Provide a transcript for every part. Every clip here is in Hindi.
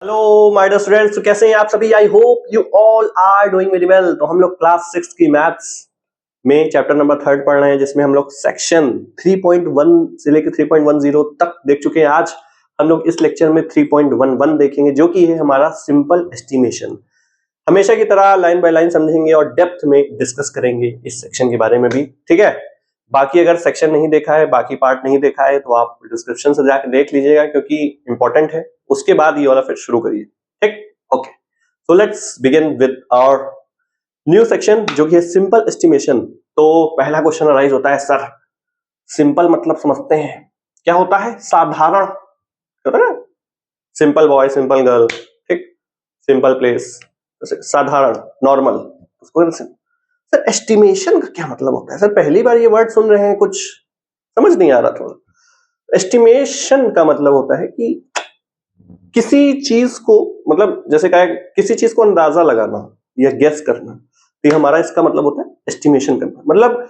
हेलो माय डियर स्टूडेंट्स, तो कैसे हैं आप सभी। I hope you all are doing very well. तो हम लोग क्लास 6 की मैथ्स में चैप्टर नंबर 3 पढ़ रहे हैं, जिसमें हम लोग सेक्शन 3.1 से लेकर 3.10 तक देख चुके हैं। आज हम लोग इस लेक्चर में 3.11 देखेंगे, जो कि है हमारा सिंपल एस्टिमेशन। हमेशा की तरह लाइन बाय लाइन समझेंगे और डेप्थ में डिस्कस करेंगे इस सेक्शन के बारे में भी, ठीक है। बाकी अगर सेक्शन नहीं देखा है, बाकी पार्ट नहीं देखा है, तो आप डिस्क्रिप्शन से जाकर देख लीजिएगा, क्योंकि इंपॉर्टेंट है। उसके बाद ये वाला फिर शुरू करिए, ठीक। Okay, so let's begin with our new section, जो कि है सिंपल एस्टिमेशन। तो पहला क्वेश्चन अराइज होता है, सर सिंपल मतलब समझते हैं क्या होता है? साधारण होता है ना, सिंपल बॉय, सिंपल गर्ल, ठीक, सिंपल प्लेस, साधारण, नॉर्मल। उसको सर एस्टिमेशन का क्या मतलब होता है? सर पहली बार ये वर्ड सुन रहे हैं, कुछ समझ नहीं आ रहा थोड़ा। एस्टिमेशन का मतलब होता है कि किसी चीज को, मतलब जैसे कहा किसी चीज को अंदाजा लगाना या गेस करना, तो हमारा इसका मतलब होता है एस्टिमेशन करना। मतलब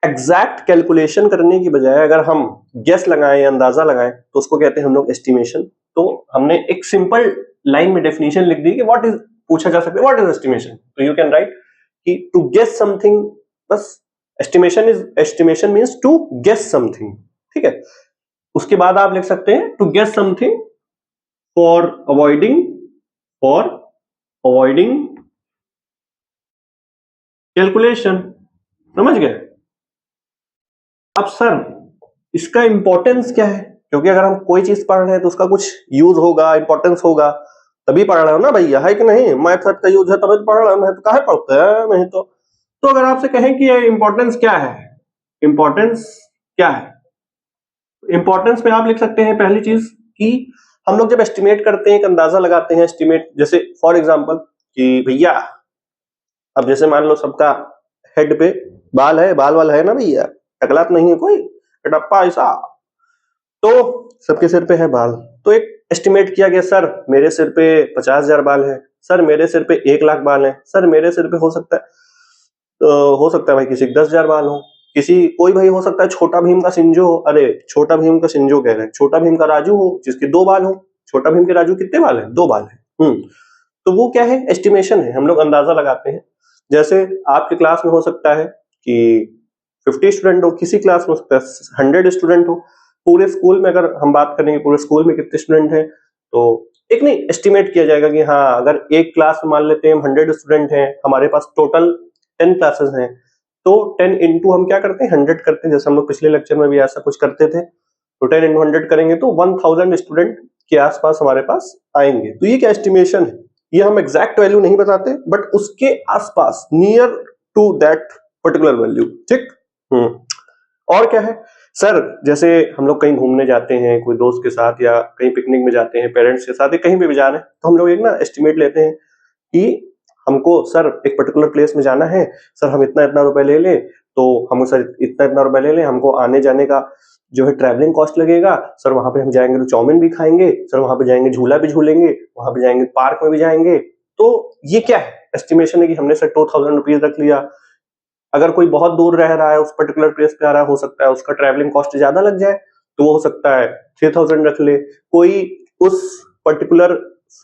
एग्जैक्ट कैलकुलेशन करने की बजाय अगर हम गेस लगाएं या अंदाजा लगाएं, तो उसको कहते हैं हम लोग एस्टिमेशन। तो हमने एक सिंपल लाइन में डेफिनेशन लिख दी कि व्हाट इज, पूछा जा सकता है व्हाट इज एस्टिमेशन, तो यू कैन राइट कि टू गेस समथिंग, बस। Estimation means to guess something, ठीक है। उसके बाद आप लिख सकते हैं to guess something for avoiding calculation. समझ गए? अब सर इसका इंपॉर्टेंस क्या है? क्योंकि अगर हम कोई चीज पढ़ रहे हैं तो उसका कुछ यूज होगा, इंपॉर्टेंस होगा, तभी पढ़ रहे हो ना भैया, है कि नहीं? मैथड का यूज है तभी तो पढ़ रहे हैं, तो काहे पढ़ते हैं? नहीं तो अगर आपसे कहें कि इंपॉर्टेंस क्या है, इंपॉर्टेंस क्या है, इंपॉर्टेंस में आप लिख सकते हैं पहली चीज कि हम लोग जब एस्टिमेट करते हैं, एक अंदाजा लगाते हैं, एस्टिमेट, जैसे फॉर एग्जांपल कि भैया, अब जैसे मान लो सबका हेड पे बाल है, बाल वाल है ना भैया, टकला तो नहीं है कोई, कटप्पा ऐसा, तो सबके सिर पे है बाल। तो एक एस्टिमेट किया गया, सर मेरे सिर पे 50,000 बाल है, सर मेरे सिर पे 1 लाख बाल है, सर मेरे सिर पे हो सकता है भाई किसी के 10,000 बाल हो, किसी कोई भाई हो सकता है छोटा भीम का सिंजो हो, अरे छोटा भीम का सिंजो कह रहे हैं, छोटा भीम का राजू हो जिसके 2 बाल हो। छोटा भीम के राजू कितने बाल है? 2 बाल है। तो वो क्या है? एस्टिमेशन है, हम लोग अंदाजा लगाते हैं। जैसे आपके क्लास में हो सकता है कि 50 स्टूडेंट हो, किसी क्लास में हो सकता है 100 स्टूडेंट हो। पूरे स्कूल में अगर हम बात करेंगे पूरे स्कूल में कितने स्टूडेंट हैं, तो एक नहीं एस्टिमेट किया जाएगा कि हाँ, अगर एक क्लास में मान लेते हैं हम 100 स्टूडेंट हैं, हमारे पास टोटल 10 क्लासेस हैं, तो 10 इंटू हम क्या करते हैं, 100 करते हैं। जैसे हम लोग पिछले लेक्चर में भी ऐसा कुछ करते थे, तो 10 इंटू 100 करेंगे तो 1000 स्टूडेंट के आसपास हमारे पास आएंगे। तो ये क्या एस्टिमेशन है? ये हम एग्जैक्ट वैल्यू नहीं बताते, बट उसके आसपास, near to that particular value, ठीक। और क्या है सर? जैसे हम लोग कहीं घूमने जाते हैं कोई दोस्त के साथ, या कहीं पिकनिक में जाते हैं पेरेंट्स के साथ, या कहीं भी जा रहे हैं, तो हम लोग एक ना एस्टिमेट लेते हैं कि हमको सर एक पर्टिकुलर प्लेस में जाना है, सर हम इतना इतना रुपए ले लें, तो हम सर इतना इतना रुपए ले लें, हमको आने जाने का जो है ट्रैवलिंग कॉस्ट लगेगा, सर वहां पे हम जाएंगे तो चाउमीन भी खाएंगे, सर वहां पे जाएंगे झूला भी झूलेंगे, वहां पे जाएंगे पार्क में भी जाएंगे। तो ये क्या है? एस्टिमेशन है कि हमने सर 2000 रुपीज रख लिया। अगर कोई बहुत दूर रह रहा है, उस पर्टिकुलर प्लेस पे आ रहा है, हो सकता है उसका ट्रैवलिंग कॉस्ट ज्यादा लग जाए, तो वो हो सकता है 3000 रख ले। कोई उस पर्टिकुलर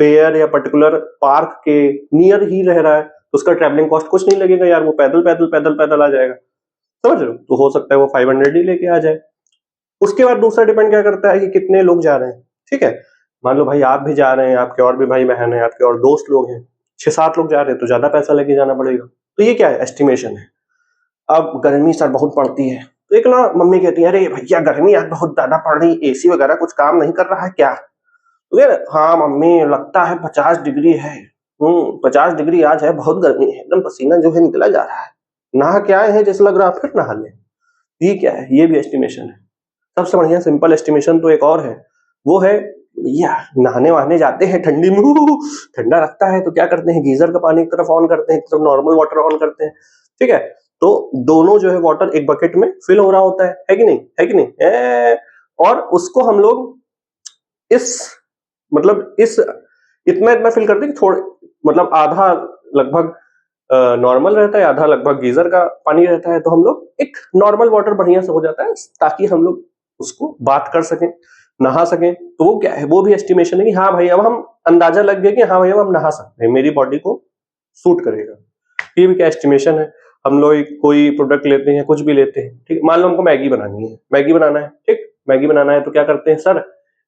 फेयर या पर्टिकुलर पार्क के नियर ही रह रहा है, तो उसका ट्रैवलिंग कॉस्ट कुछ नहीं लगेगा यार, वो पैदल पैदल पैदल पैदल आ जाएगा, समझ रहे हो? तो हो सकता है वो 500 ही लेके आ जाए। उसके बाद दूसरा डिपेंड क्या करता है कि कितने लोग जा रहे हैं, ठीक है। मान लो भाई आप भी जा रहे हैं, आपके और भी भाई बहन है, आपके और दोस्त लोग हैं, 6-7 लोग जा रहे हैं, तो ज्यादा पैसा लेके जाना पड़ेगा। तो ये क्या है? एस्टिमेशन है। अब गर्मी सर बहुत पड़ती है, तो एक ना मम्मी कहती है, अरे भैया गर्मी आज बहुत ज्यादा पड़ रही, एसी वगैरह कुछ काम नहीं कर रहा है क्या? तो यार हाँ मम्मी, लगता है 50 डिग्री है। 50 डिग्री आज है, बहुत गर्मी है, एकदम पसीना जो है निकला जा रहा है, नहा के आए हैं जैसे लग रहा है फिर नहा ले। ये क्या है? ये भी एस्टिमेशन है। सबसे बढ़िया सिंपल एस्टिमेशन तो एक और है, वो है भैया नहाने वहाने जाते हैं ठंडी में, ठंडा लगता है, तो क्या करते हैं, गीजर का पानी एक तरफ ऑन करते हैं, एक तरफ नॉर्मल वाटर ऑन करते हैं, ठीक है। तो दोनों जो है वाटर एक बकेट में फिल हो रहा होता है कि नहीं? है कि नहीं? और उसको हम लोग इस, मतलब इस इतना इतना फिल करते हैं कि थोड़े, मतलब आधा लगभग नॉर्मल रहता है, आधा लगभग गीजर का पानी रहता है, तो हम लोग एक नॉर्मल वाटर बढ़िया से हो जाता है, ताकि हम लोग उसको बात कर सकें। नहा सकें, तो वो क्या है, वो भी एस्टिमेशन है कि हाँ भाई अब हम अंदाजा लग गया कि हाँ भाई अब हम नहा सकते हैं, मेरी बॉडी को सूट करेगा। ये भी क्या एस्टिमेशन है। हम लोग कोई प्रोडक्ट लेते हैं, कुछ भी लेते हैं, ठीक, मान लो हमको मैगी बनानी है, मैगी बनाना है, ठीक, मैगी बनाना है तो क्या करते हैं सर,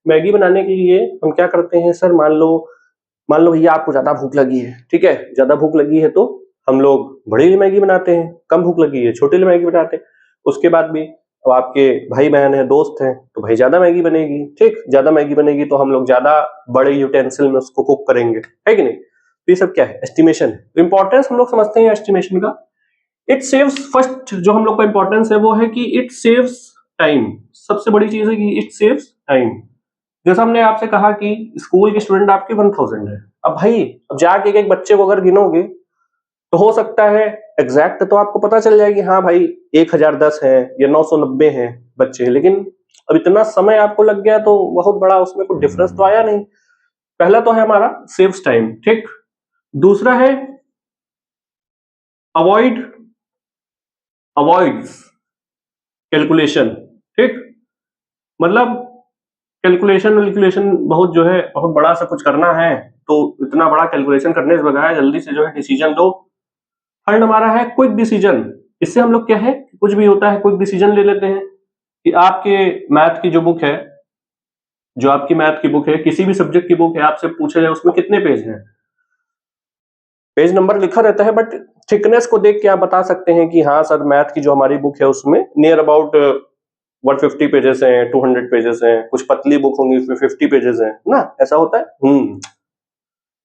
मैगी बनाने के लिए हम क्या करते हैं सर, मान लो भैया आपको ज्यादा भूख लगी है, ठीक है, ज्यादा भूख लगी है तो हम लोग बड़ी वाली मैगी बनाते हैं, कम भूख लगी है छोटी वाली मैगी बनाते हैं। उसके बाद भी अब आपके भाई बहन है, दोस्त हैं, तो भाई ज्यादा मैगी बनेगी, ठीक, ज्यादा मैगी बनेगी तो हम लोग ज्यादा बड़े यूटेंसिल में उसको कुक करेंगे, है कि नहीं। तो ये सब क्या है, एस्टिमेशन है। तो इंपॉर्टेंस हम लोग समझते हैं एस्टिमेशन का। इट सेव्स, फर्स्ट जो हम लोग का इंपॉर्टेंस है वो है कि इट सेव्स टाइम। सबसे बड़ी चीज है कि इट सेव्स टाइम। जैसा हमने आपसे कहा कि स्कूल के स्टूडेंट आपके 1000 है, अब भाई अब जाके एक बच्चे को अगर गिनोगे तो हो सकता है एग्जैक्ट तो आपको पता चल जाएगी, हाँ भाई 1010 है या 990 है बच्चे, लेकिन अब इतना समय आपको लग गया तो बहुत बड़ा उसमें कोई डिफरेंस तो आया नहीं। पहला तो है हमारा सेव्स टाइम, ठीक। दूसरा है अवॉइड्स कैलकुलेशन, ठीक, मतलब कैलकुलेशन बहुत जो है, बहुत बड़ा सा कुछ करना है तो इतना बड़ा कैलकुलेशन करने से बजाय जल्दी से जो है डिसीजन लो। थर्ड हमारा है क्विक डिसीजन। इससे हम लोग क्या है, कुछ भी होता है क्विक डिसीजन ले लेते हैं कि आपके मैथ की जो बुक है, जो आपकी मैथ की बुक है, किसी भी सब्जेक्ट की बुक है, आपसे पूछा जाए उसमें कितने पेज हैं, पेज नंबर लिखा रहता है बट थिकनेस को देख के आप बता सकते हैं कि हाँ सर मैथ की जो हमारी बुक है उसमें नियर अबाउट 150 पेजेस हैं, 200 पेजेस हैं, कुछ पतली बुक होंगी उसमें 50 पेजेस हैं ना, ऐसा होता है।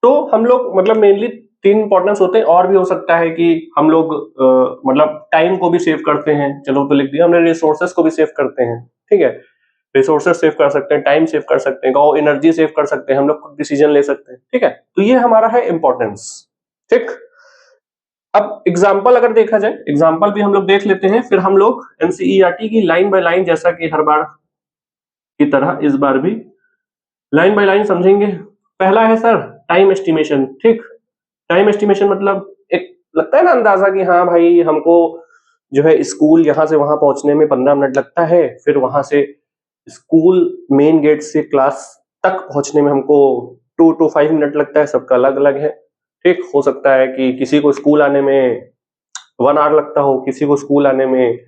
तो हम लोग मतलब मेनली 3 इंपॉर्टेंस होते हैं, और भी हो सकता है कि हम लोग मतलब टाइम को भी सेव करते हैं, चलो तो लिख दिया हमने, रिसोर्सेस को भी सेव करते हैं, ठीक है, रिसोर्सेस सेव कर सकते हैं, टाइम सेव कर सकते हैं, और एनर्जी सेव कर सकते हैं, हम लोग डिसीजन ले सकते हैं, ठीक है। तो ये हमारा है इंपॉर्टेंस, ठीक। अब एग्जाम्पल अगर देखा जाए, एग्जाम्पल भी हम लोग देख लेते हैं, फिर हम लोग एनसीईआरटी की लाइन बाय लाइन, जैसा कि हर बार की तरह इस बार भी लाइन बाय लाइन समझेंगे। पहला है सर टाइम एस्टिमेशन, ठीक। टाइम एस्टिमेशन मतलब एक लगता है ना अंदाजा कि हाँ भाई हमको जो है स्कूल यहाँ से वहां पहुंचने में 15 मिनट लगता है, फिर वहां से स्कूल मेन गेट से क्लास तक पहुंचने में हमको 2 to 5 मिनट लगता है, सबका अलग अलग है, ठीक। हो सकता है कि किसी को स्कूल आने में 1 आवर लगता हो, किसी को स्कूल आने में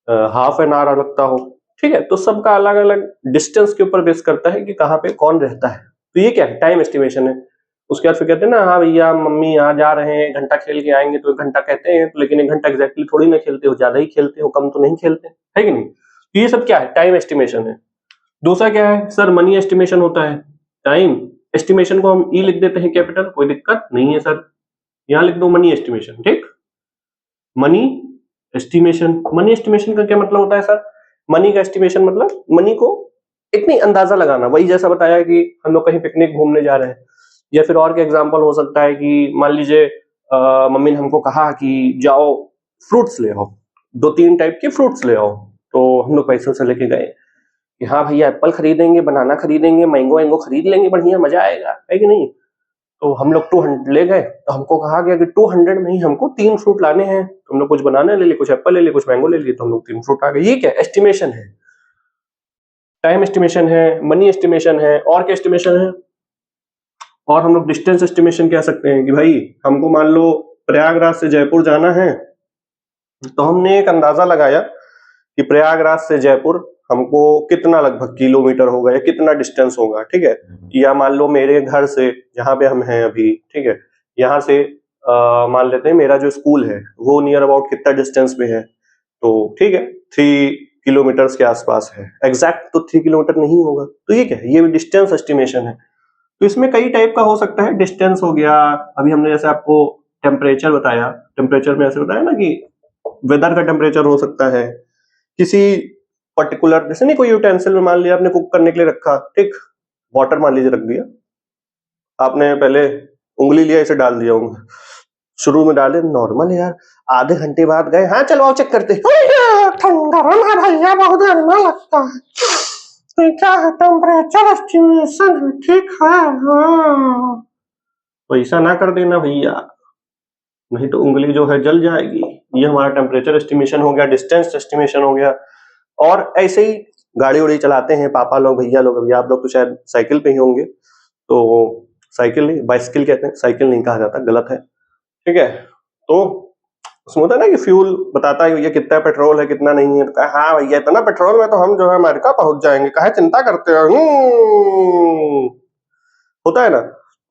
हाफ एन आवर लगता हो, ठीक है। तो सबका अलग अलग डिस्टेंस के ऊपर बेस करता है कि कहाँ पे कौन रहता है। तो ये क्या है, टाइम एस्टिमेशन है। उसके बाद फिर कहते हैं ना, हाँ भैया मम्मी यहाँ जा रहे हैं, 1 घंटा खेल के आएंगे, तो 1 घंटा कहते हैं, तो लेकिन 1 घंटा एग्जैक्टली थोड़ी ना खेलते हो, ज्यादा ही खेलते हो, कम तो नहीं खेलते, है कि नहीं। तो ये सब क्या है, टाइम एस्टिमेशन है। दूसरा क्या है सर, मनी एस्टिमेशन होता है। टाइम एस्टिमेशन को हम ई लिख देते हैं कैपिटल, कोई दिक्कत नहीं है सर, यहाँ लिख दो मनी एस्टिमेशन, ठीक। मनी एस्टिमेशन, मनी एस्टिमेशन का क्या मतलब होता है सर, मनी का एस्टिमेशन मतलब मनी को एक नहीं अंदाजा लगाना, वही जैसा बताया कि हम लोग कहीं पिकनिक घूमने जा रहे हैं, या फिर और क्या एग्जांपल हो सकता है कि मान लीजिए मम्मी ने हमको कहा कि जाओ फ्रूट्स ले आओ, 2-3 टाइप के फ्रूट्स ले आओ, तो हम लोग पैसों से लेके गए कि हाँ भैया एप्पल खरीदेंगे, बनाना खरीदेंगे, मैंगो वैंगो खरीद लेंगे, बढ़िया मजा आएगा, है कि नहीं। तो हम लोग 200 ले गए, तो हमको कहा गया कि 200 में ही हमको 3 फ्रूट लाने हैं, तो हम लोग कुछ बनाने ले लिए, कुछ एप्पल ले लिए, कुछ मैंगो ले लिए, तो हम लोग 3 फ्रूट आ गए। ये क्या एस्टिमेशन है, टाइम एस्टिमेशन है, मनी एस्टिमेशन है, और क्या एस्टिमेशन है, और हम लोग डिस्टेंस एस्टिमेशन कह सकते हैं कि भाई हमको मान लो प्रयागराज से जयपुर जाना है, तो हमने एक अंदाजा लगाया कि प्रयागराज से जयपुर हमको कितना लगभग किलोमीटर होगा या कितना डिस्टेंस होगा, ठीक है। या मान लो मेरे घर से जहां पे हम हैं अभी, ठीक है, यहाँ से मान लेते हैं मेरा जो स्कूल है वो नियर अबाउट कितना डिस्टेंस पे है, तो ठीक है 3 किलोमीटर के आसपास है, एग्जैक्ट तो 3 किलोमीटर नहीं होगा। तो ये क्या है, ये डिस्टेंस एस्टिमेशन है। तो इसमें कई टाइप का हो सकता है, डिस्टेंस हो गया, अभी हमने जैसे आपको टेम्परेचर बताया, टेम्परेचर में ऐसे बताया ना कि वेदर का टेम्परेचर हो सकता है, किसी पर्टिकुलर जैसे नहीं कोई यूटेंसिल में मान लिया आपने कुक करने के लिए रखा, ठीक, वाटर मान लीजिए रख दिया आपने, पहले उंगली लिया इसे डाल दिया, शुरू में डाले नॉर्मल यार, आधे घंटे बाद गए हाँ चलो आओ चेक करते, ठंडा है भैया, बहुत गर्मा लगता है, तो क्या है टेम्परेचर एस्टिमेशन है, ठीक है हाँ। तो ऐसा ना कर देना भैया, नहीं तो उंगली जो है जल जाएगी। ये हमारा टेम्परेचर एस्टिमेशन हो गया, डिस्टेंस एस्टिमेशन हो गया। और ऐसे ही गाड़ी उड़ी चलाते हैं पापा लोग, भैया लोग, अभी आप लोग तो शायद साइकिल पे ही होंगे, तो साइकिल नहीं, बाइसिकल कहते हैं, साइकिल नहीं कहा जाता, गलत है, ठीक है। तो उसमें होता है ना कि फ्यूल बताता है भैया कितना पेट्रोल है कितना नहीं है, तो कहा हाँ भैया इतना पेट्रोल में तो हम जो है अमेरिका पहुंच जाएंगे, काहे चिंता करते हो, होता है ना।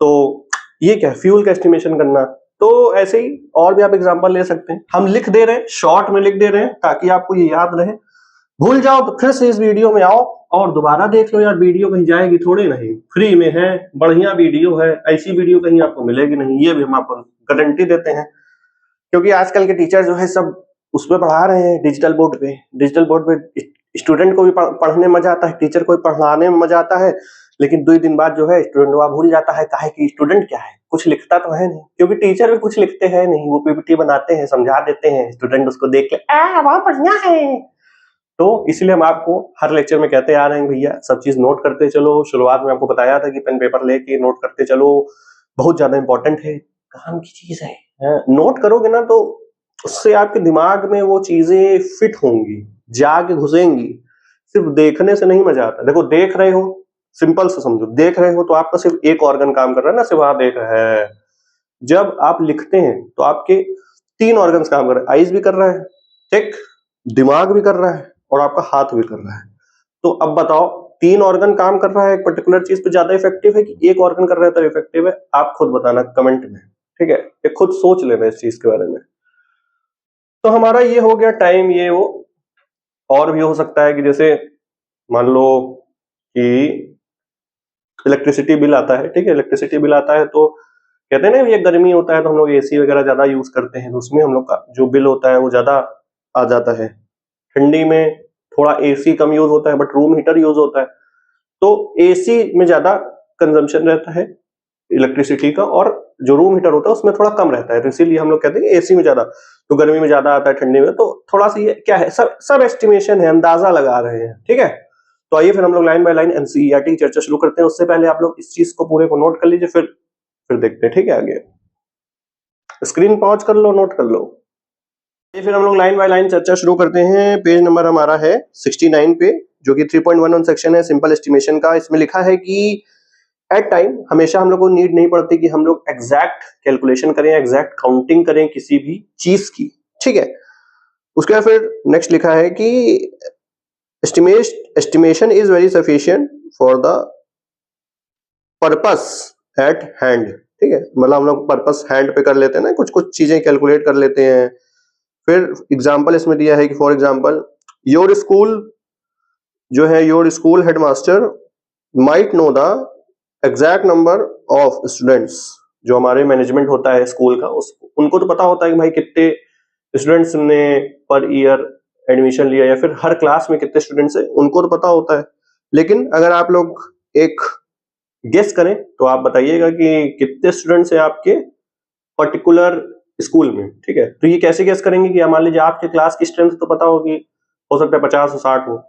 तो ये क्या है, फ्यूल का एस्टिमेशन करना। तो ऐसे ही और भी आप एग्जांपल ले सकते हैं, हम लिख दे रहे हैं, शॉर्ट में लिख दे रहे हैं ताकि आपको ये याद रहे। भूल जाओ तो फिर से इस वीडियो में आओ और दोबारा देख लो यार, वीडियो कहीं जाएगी थोड़ी नहीं, फ्री में है, बढ़िया वीडियो है, ऐसी वीडियो कहीं आपको मिलेगी नहीं, ये भी हम आपको गारंटी देते हैं। क्योंकि आजकल के टीचर जो है सब उस पर पढ़ा रहे हैं, डिजिटल बोर्ड पे। डिजिटल बोर्ड पे स्टूडेंट को भी पढ़ने में मजा आता है, टीचर को भी पढ़ाने में मजा आता है, लेकिन 2 दिन बाद जो है स्टूडेंट वह भूल जाता है, काहे कि स्टूडेंट क्या है, कुछ लिखता तो है नहीं, क्योंकि टीचर भी कुछ लिखते हैं नहीं, वो पीपीटी बनाते हैं, समझा देते हैं, स्टूडेंट उसको देख के बहुत बढ़िया है। तो इसलिए हम आपको हर लेक्चर में कहते आ रहे हैं भैया सब चीज नोट करते चलो। शुरुआत में आपको बताया था कि पेन पेपर लेके नोट करते चलो, बहुत ज्यादा इंपॉर्टेंट है, काम की चीज है। नोट करोगे ना तो उससे आपके दिमाग में वो चीजें फिट होंगी, जाके घुसेंगी। सिर्फ देखने से नहीं मजा आता। देखो देख रहे हो, सिंपल से समझो, देख रहे हो तो आपका सिर्फ एक ऑर्गन काम कर रहा है ना, सिर्फ आप देख रहे हैं। जब आप लिखते हैं तो आपके 3 ऑर्गन्स काम कर रहे हैं, आईज भी कर रहा है, ठीक, दिमाग भी कर रहा है और आपका हाथ भी कर रहा है। तो अब बताओ 3 ऑर्गन काम कर रहा है एक पर्टिकुलर चीज पे, ज्यादा इफेक्टिव है कि एक ऑर्गन कर रहा है तो इफेक्टिव है? आप खुद बताना कमेंट में, ठीक है, ये खुद सोच लेना इस चीज के बारे में। तो हमारा ये हो गया टाइम, ये वो। और भी हो सकता है कि जैसे मान लो कि इलेक्ट्रिसिटी बिल आता है, ठीक है, इलेक्ट्रिसिटी बिल आता है तो कहते हैं ना ये गर्मी होता है तो हम लोग एसी वगैरह ज्यादा यूज करते हैं, तो उसमें हम लोग का जो बिल होता है वो ज्यादा आ जाता है। ठंडी में थोड़ा एसी कम यूज होता है बट रूम हीटर यूज होता है, तो एसी में ज्यादा कंजम्पशन रहता है इलेक्ट्रिसिटी का, और जो रूम हीटर होता है उसमें थोड़ा कम रहता है, तो इसीलिए हम लोग कहते हैं एसी में ज्यादा, तो गर्मी में ज्यादा आता है, ठंडी में। तो थोड़ा सा ये क्या है, सब एस्टिमेशन है, अंदाजा लगा रहे हैं, ठीक है। तो आइए फिर हम लोग लाइन बाय लाइन एनसीईआरटी की चर्चा शुरू करते हैं। उससे पहले आप लोग इस चीज को पूरे को नोट कर लीजिए, फिर देखते हैं, ठीक है। आगे स्क्रीन पॉज कर लो, नोट कर लो। फिर हम लोग लाइन बाय लाइन चर्चा शुरू करते हैं। पेज नंबर हमारा है 69 पे, जो कि 3.11 सेक्शन है सिंपल एस्टिमेशन का। इसमें लिखा है कि एट टाइम हमेशा हम लोग को नीड नहीं पड़ती कि हम लोग एग्जैक्ट कैलकुलेशन करें, एग्जैक्ट काउंटिंग करें किसी भी चीज की, ठीक है। उसके बाद फिर नेक्स्ट लिखा है कि estimation is very sufficient for the purpose eight hand, ठीक है। मतलब हम लोग पर्पस हैंड पे कर लेते हैं ना, कुछ कुछ चीजें कैलकुलेट कर लेते हैं। फिर एग्जाम्पल इसमें दिया है कि फॉर एग्जाम्पल योर स्कूल जो है, your school headmaster might know the exact number of students. जो हमारे मैनेजमेंट होता है स्कूल का, उनको तो पता होता है कि भाई कितने स्टूडेंट्स ने पर ईयर एडमिशन लिया, या फिर हर क्लास में कितने स्टूडेंट्स है उनको तो पता होता है। लेकिन अगर आप लोग एक गेस करें तो आप बताइएगा कि कितने स्टूडेंट्स है आपके पर्टिकुलर स्कूल में, ठीक है। तो ये कैसे गेस करेंगे कि मान लीजिए आपके क्लास की स्ट्रेंथ तो पता होगी, हो सकता है 50 और 60 हो,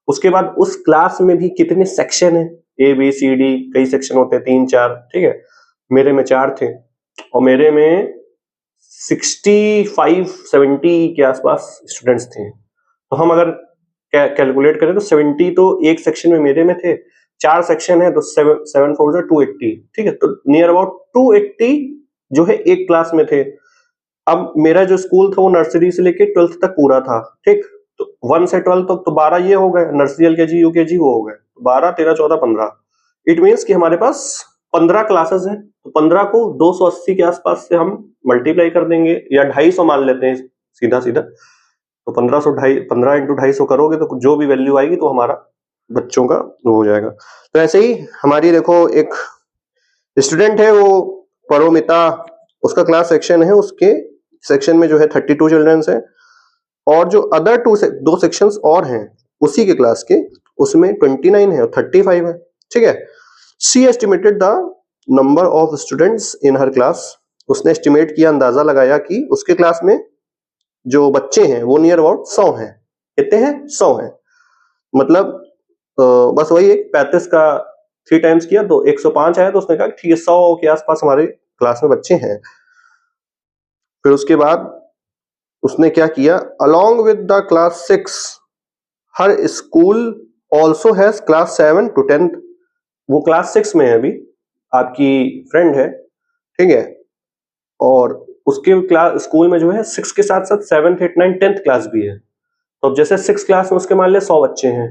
उसके बाद उस क्लास में भी कितने सेक्शन है, ए बी सी डी, कई सेक्शन होते हैं, 3-4, ठीक है। मेरे में 4 थे और मेरे में 65-70 के आसपास स्टूडेंट्स थे। तो हम अगर कैलकुलेट करें तो 70 तो एक सेक्शन में मेरे में थे, 4 सेक्शन है तो 7 4 280, ठीक है। तो नियर अबाउट 280 जो है एक क्लास में थे। अब मेरा जो स्कूल था वो नर्सरी से लेके 12th तक पूरा था, ठीक। तो 1 से 12 तक तो 12 ये हो गए, नर्सरी एलकेजी यूकेजी वो हो गए, 12 13 14 15। इट मीन्स कि हमारे पास 15 क्लासेस हैं, तो 15 को 280 के आसपास से हम मल्टीप्लाई कर देंगे, या 250 मान लेते हैं सीधा सीधा। तो 15 इंटू 250 करोगे तो जो भी वैल्यू आएगी तो हमारा बच्चों का वो हो जाएगा। तो ऐसे ही हमारी देखो एक स्टूडेंट है वो परोमिता, उसका क्लास सेक्शन है, उसके सेक्शन में जो है 32 चिल्ड्रंस हैं, और जो अदर 2 सेक्शंस और हैं उसी के क्लास के, उसमें 29 है और 35 है, ठीक है। She estimated the number of students in her class. उसने एस्टिमेट किया, अंदाजा लगाया कि उसके क्लास में जो बच्चे हैं वो नियर अबाउट 100 हैं। कितने हैं? 100 हैं। मतलब बस वही एक 35 का 3 टाइम्स किया तो 105 आया, तो उसने कहा ठीक है 100 के आसपास हमारे क्लास में बच्चे हैं। फिर उसके बाद उसने क्या किया, along with the class 6 her school also has class 7 to 10th, वो क्लास 6 में है अभी, आपकी फ्रेंड है, ठीक है, और उसके क्लास स्कूल में जो है 6 के साथ साथ 7th 8th 9th 10th class भी है। तो अब जैसे 6 क्लास में उसके मान लिया 100 बच्चे हैं,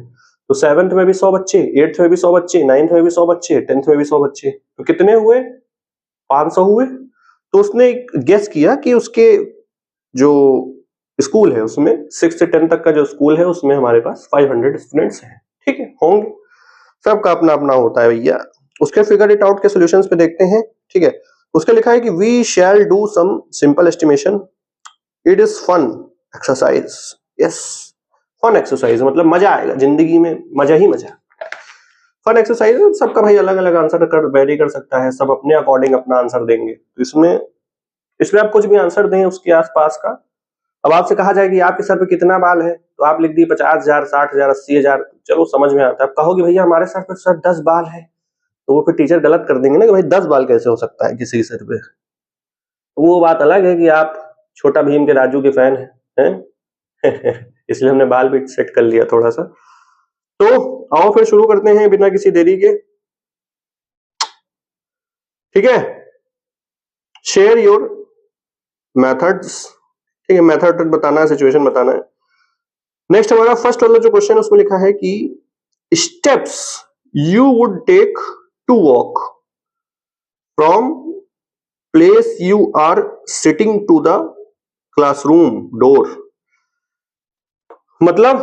तो 7th में भी 100 बच्चे, 8th में भी 100 बच्चे, 9th में भी 100 बच्चे, 10th में भी 100 बच्चे, तो कितने हुए? 500 हुए। तो उसने गेस किया कि उसके जो स्कूल है उसमें 6 से 10 तक का जो स्कूल है उसमें हमारे पास 500 स्टूडेंट्स हैं, ठीक है, होंगे, सबका अपना अपना होता है भैया। उसके फिगर इट आउट के सॉल्यूशंस पे देखते हैं, ठीक है। उसके लिखा है कि we shall do some simple estimation, it is fun exercise. Yes, fun exercise मतलब मजा आएगा जिंदगी में, मजा ही मजा। फन एक्सरसाइज सबका भाई अलग अलग आंसर कर वेरी कर सकता है, सब अपने अकॉर्डिंग अपना आंसर देंगे, तो इसमें आप कुछ भी आंसर दें उसके आसपास का। अब आपसे कहा जाए कि आपके सर पे कितना बाल है, तो आप लिख दिए 50,000 60,000 80,000, चलो समझ में आता है। आप कहोगे भैया हमारे सर पे सर 10 बाल है, तो वो फिर टीचर गलत कर देंगे ना कि भाई 10 बाल कैसे हो सकता है किसी सर पे। वो बात अलग है कि आप छोटा भीम के राजू के फैन हैं इसलिए हमने बाल भी सेट कर लिया थोड़ा सा। तो आओ फिर शुरू करते हैं बिना किसी देरी के, ठीक है। शेयर योर मेथड्स, ठीक है, मेथड बताना है, सिचुएशन बताना है। नेक्स्ट हमारा फर्स्ट वाला जो क्वेश्चन है उसमें लिखा है कि steps you would take to walk from place you are sitting to the classroom door. मतलब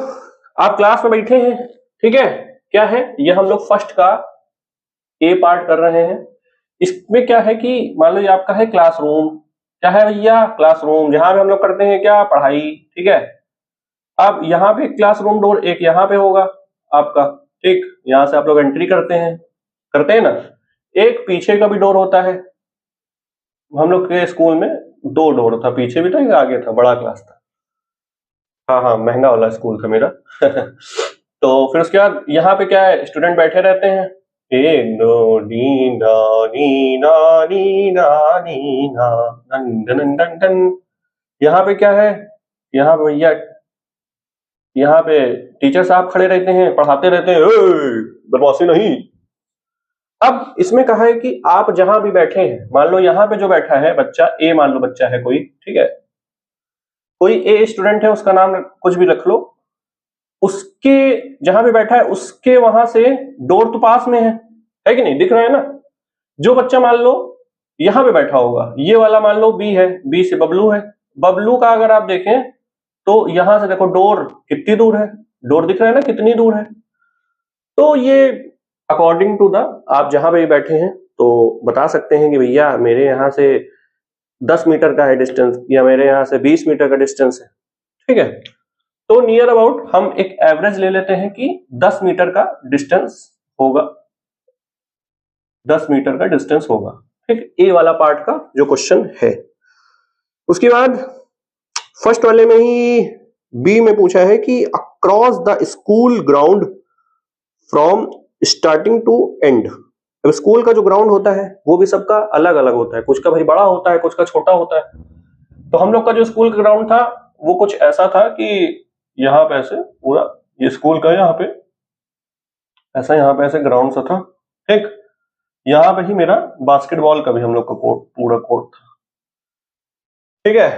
आप क्लास में बैठे हैं, ठीक है, क्या है ये हम लोग फर्स्ट का ए पार्ट कर रहे हैं। इसमें क्या है कि मान लो ये आपका है क्लासरूम, क्या है भैया? क्लासरूम, जहां पे हम लोग करते हैं क्या? पढ़ाई, ठीक है। अब यहाँ पे क्लासरूम डोर एक यहाँ पे होगा आपका, ठीक, यहां से आप लोग एंट्री करते हैं ना। एक पीछे का भी डोर होता है, हम लोग के स्कूल में 2 डोर था, पीछे भी था एक आगे था, बड़ा क्लास था। हाँ हाँ, महंगा वाला स्कूल था मेरा तो फिर उसके बाद यहाँ पे क्या है, स्टूडेंट बैठे रहते हैं, एक दो नीना नीना नीना नीना नन नन नन नन। यहाँ पे क्या है, यहाँ पे भैया यहाँ पे टीचर साहब खड़े रहते हैं, पढ़ाते रहते हैं, बदमाशी नहीं। अब इसमें कहा है कि आप जहां भी बैठे हैं, मान लो यहाँ पे जो बैठा है बच्चा ए, मान लो बच्चा है कोई, ठीक है, कोई ए स्टूडेंट है, उसका नाम कुछ भी रख लो, उसके जहां पे बैठा है उसके वहां से डोर तो पास में है कि नहीं, दिख रहा है ना। जो बच्चा मान लो यहां पे बैठा होगा, ये वाला मान लो बी है, बी से बबलू है, बबलू का अगर आप देखें तो यहां से देखो डोर कितनी दूर है, डोर दिख रहा है ना कितनी दूर है। तो ये अकॉर्डिंग टू द, आप जहां पे बैठे हैं तो बता सकते हैं कि भैया मेरे यहाँ से 10 मीटर का है डिस्टेंस, या मेरे यहाँ से 20 मीटर का डिस्टेंस है, ठीक है। तो नियर अबाउट हम एक एवरेज ले लेते हैं कि 10 मीटर का डिस्टेंस होगा, 10 मीटर का डिस्टेंस होगा, ठीक। ए वाला पार्ट का जो क्वेश्चन है। उसके बाद फर्स्ट वाले में ही बी में पूछा है कि across the school ground from starting to end. अब स्कूल का जो ग्राउंड होता है वो भी सबका अलग अलग होता है, कुछ का भाई बड़ा होता है, कुछ का छोटा होता है। तो हम लोग का जो स्कूल का ग्राउंड था वो कुछ ऐसा था कि यहाँ पे ऐसे पूरा ये स्कूल का, यहाँ पे ऐसा, यहाँ पे ऐसे ग्राउंड सा था, ठीक। यहाँ पे ही मेरा बास्केटबॉल का भी हम लोग का कोर्ट, पूरा कोर्ट था, ठीक है।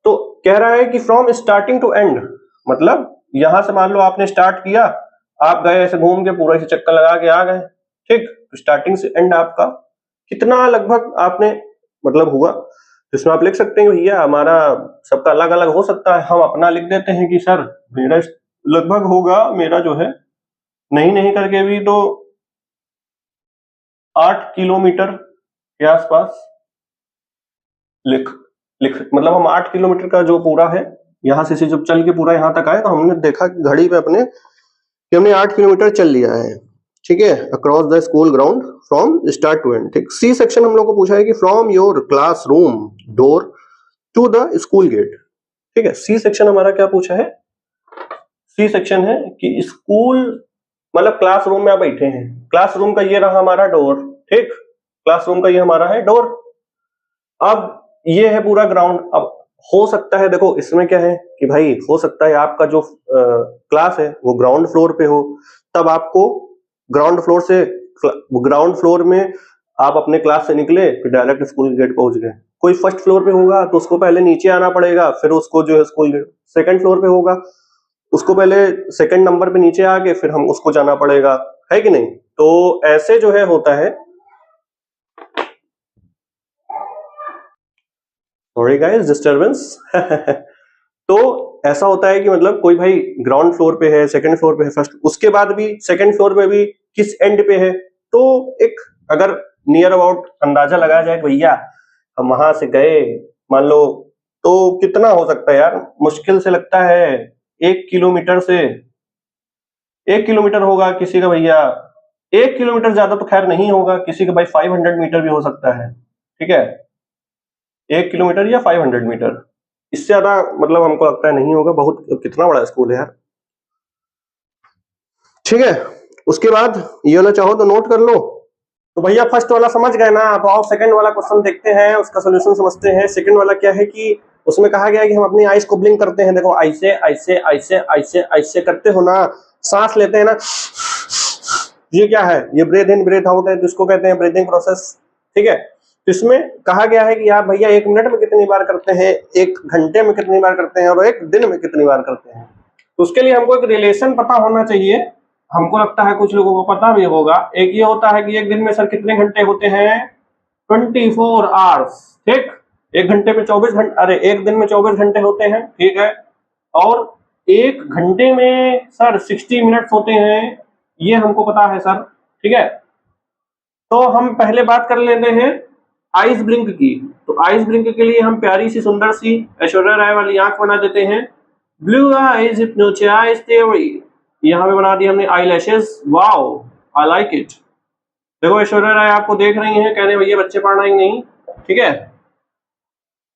तो कह रहा है कि फ्रॉम स्टार्टिंग टू एंड, मतलब यहां से मान लो आपने स्टार्ट किया, आप गए ऐसे घूम के पूरा ऐसे चक्कर लगा के आ गए, ठीक। तो स्टार्टिंग से एंड आपका कितना लगभग आपने मतलब हुआ, जिसमें आप लिख सकते हैं भैया हमारा सबका अलग अलग हो सकता है, हम अपना लिख देते हैं कि सर मेरा लगभग होगा, मेरा जो है नहीं करके भी तो 8 किलोमीटर के आसपास लिख मतलब हम 8 किलोमीटर का जो पूरा है, यहां से जब चल के पूरा यहां तक आए तो हमने देखा कि घड़ी पे अपने कि हमने 8 किलोमीटर चल लिया है, ठीक है, across the school ground from start to end, ठीक। सी सेक्शन हम लोग को पूछा है कि from your classroom door to the school gate, ठीक है। सी सेक्शन हमारा क्या पूछा है, सी सेक्शन है कि स्कूल मतलब क्लासरूम में आप बैठे हैं, क्लासरूम का ये रहा हमारा डोर, ठीक, क्लासरूम का ये हमारा है डोर। अब ये है पूरा ग्राउंड, अब हो सकता है, देखो इसमें क्या है कि भाई हो सकता है आपका जो क्लास है वो ग्राउंड फ्लोर पे हो, तब आपको ग्राउंड फ्लोर में आप अपने क्लास से निकले फिर डायरेक्ट स्कूल के गेट पहुंच गए। कोई फर्स्ट फ्लोर पे होगा तो उसको पहले नीचे आना पड़ेगा, फिर उसको जो है स्कूल गेट, सेकंड फ्लोर पे होगा उसको पहले सेकंड नंबर पे नीचे आके फिर हम उसको जाना पड़ेगा, है कि नहीं? तो ऐसे जो है होता है। Sorry guys disturbance. तो ऐसा होता है कि मतलब कोई भाई ग्राउंड फ्लोर पे है, सेकंड फ्लोर पे है, फर्स्ट, उसके बाद भी सेकंड फ्लोर पे भी किस एंड पे है, तो एक अगर नियर अबाउट अंदाजा लगाया जाए कि भैया हम वहां से गए मान लो, तो कितना हो सकता है यार, मुश्किल से लगता है 1 किलोमीटर से 1 किलोमीटर होगा किसी का भैया, 1 किलोमीटर ज्यादा तो खैर नहीं होगा, किसी का भाई 500 मीटर भी हो सकता है, ठीक है, 1 किलोमीटर या 500 मीटर, इससे ज्यादा मतलब हमको लगता है नहीं होगा। बहुत, कितना बड़ा स्कूल है यार, ठीक है। उसके बाद ये वाला चाहो तो नोट कर लो। तो भैया फर्स्ट वाला समझ गए ना, तो आओ सेकंड वाला क्वेश्चन देखते हैं, उसका सोल्यूशन समझते हैं। सेकंड वाला क्या है कि उसमें कहा गया है कि हम अपनी आईज को ब्लिंक करते हैं, देखो ऐसे ऐसे ऐसे ऐसे ऐसे करते हो ना, सांस लेते हैं ना, ये क्या है, ये ब्रेथ इन ब्रेथ आउट है, जिसको कहते हैं ब्रीदिंग प्रोसेस, ठीक है। तो इसमें कहा गया है कि आप भैया 1 मिनट में कितनी बार करते हैं, 1 घंटे में कितनी बार करते हैं, और 1 दिन में कितनी बार करते हैं। तो उसके लिए हमको एक रिलेशन पता होना चाहिए, हमको लगता है कुछ लोगों को पता भी होगा। एक ये होता है कि एक दिन में सर कितने घंटे होते हैं, 24 आवर्स, ठीक, 1 घंटे में 24 घंटे, अरे एक दिन में 24 घंटे होते हैं, ठीक है, और 1 घंटे में सर 60 मिनट्स होते हैं, ये हमको पता है सर, ठीक है। तो हम पहले बात कर लेते हैं आइस ब्लिंक की। तो आइस ब्लिंक के लिए हम प्यारी सी सुंदर सी ऐश्वर्या राय वाली आंख बना देते हैं, ब्लू आइज हिप्नोटाइज थ्योरी, यहाँ पे बना दी हमने eyelashes, wow I like it. देखो ऐश्वर्या राय आपको देख रही हैं, कहने भैया बच्चे पढ़ रहे नहीं, ठीक है।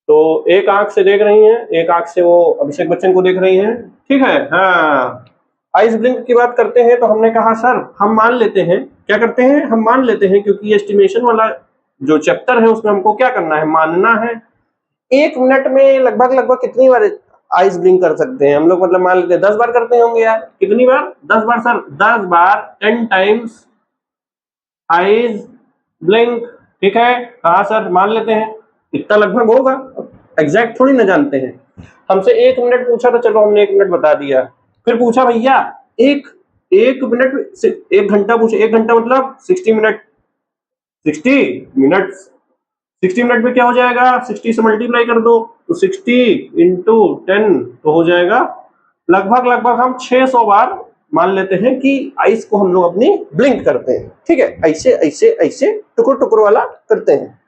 तो एक आंख से देख रही हैं, एक आंख से वो अभिषेक बच्चन को देख रही हैं, ठीक है। हाँ, आइस ब्लिंक की बात करते हैं तो हमने कहा सर हम मान लेते हैं, क्या करते हैं, हम मान लेते हैं, क्योंकि एस्टिमेशन वाला जो चैप्टर है उसमें हमको क्या करना है, मानना है। 1 मिनट में लगभग लगभग कितनी बार आइस ब्लिंक कर सकते हैं हम लोग, मतलब मान लेते हैं 10 बार करते होंगे यार, कितनी बार, 10 बार सर, 10 बार 10 टाइम्स आइज ब्लिंक, ठीक है। हाँ सर मान लेते हैं इतना लगभग होगा, एग्जैक्ट थोड़ी ना जानते हैं। हमसे 1 मिनट पूछा तो चलो हमने 1 मिनट बता दिया, फिर पूछा भैया एक 1 मिनट से 1 घंटा पूछे, 1 घंटा मतलब 60 मिनट, 60 मिनट, 60 मिनट में क्या हो जाएगा, 60 से मल्टीप्लाई कर दो तो 60 इंटू 10 तो हो जाएगा लगभग लगभग हम 600 बार मान लेते हैं कि आइस को हम लोग अपनी ब्लिंक करते हैं, ठीक है, ऐसे ऐसे ऐसे टुकुर टुकुर वाला करते हैं।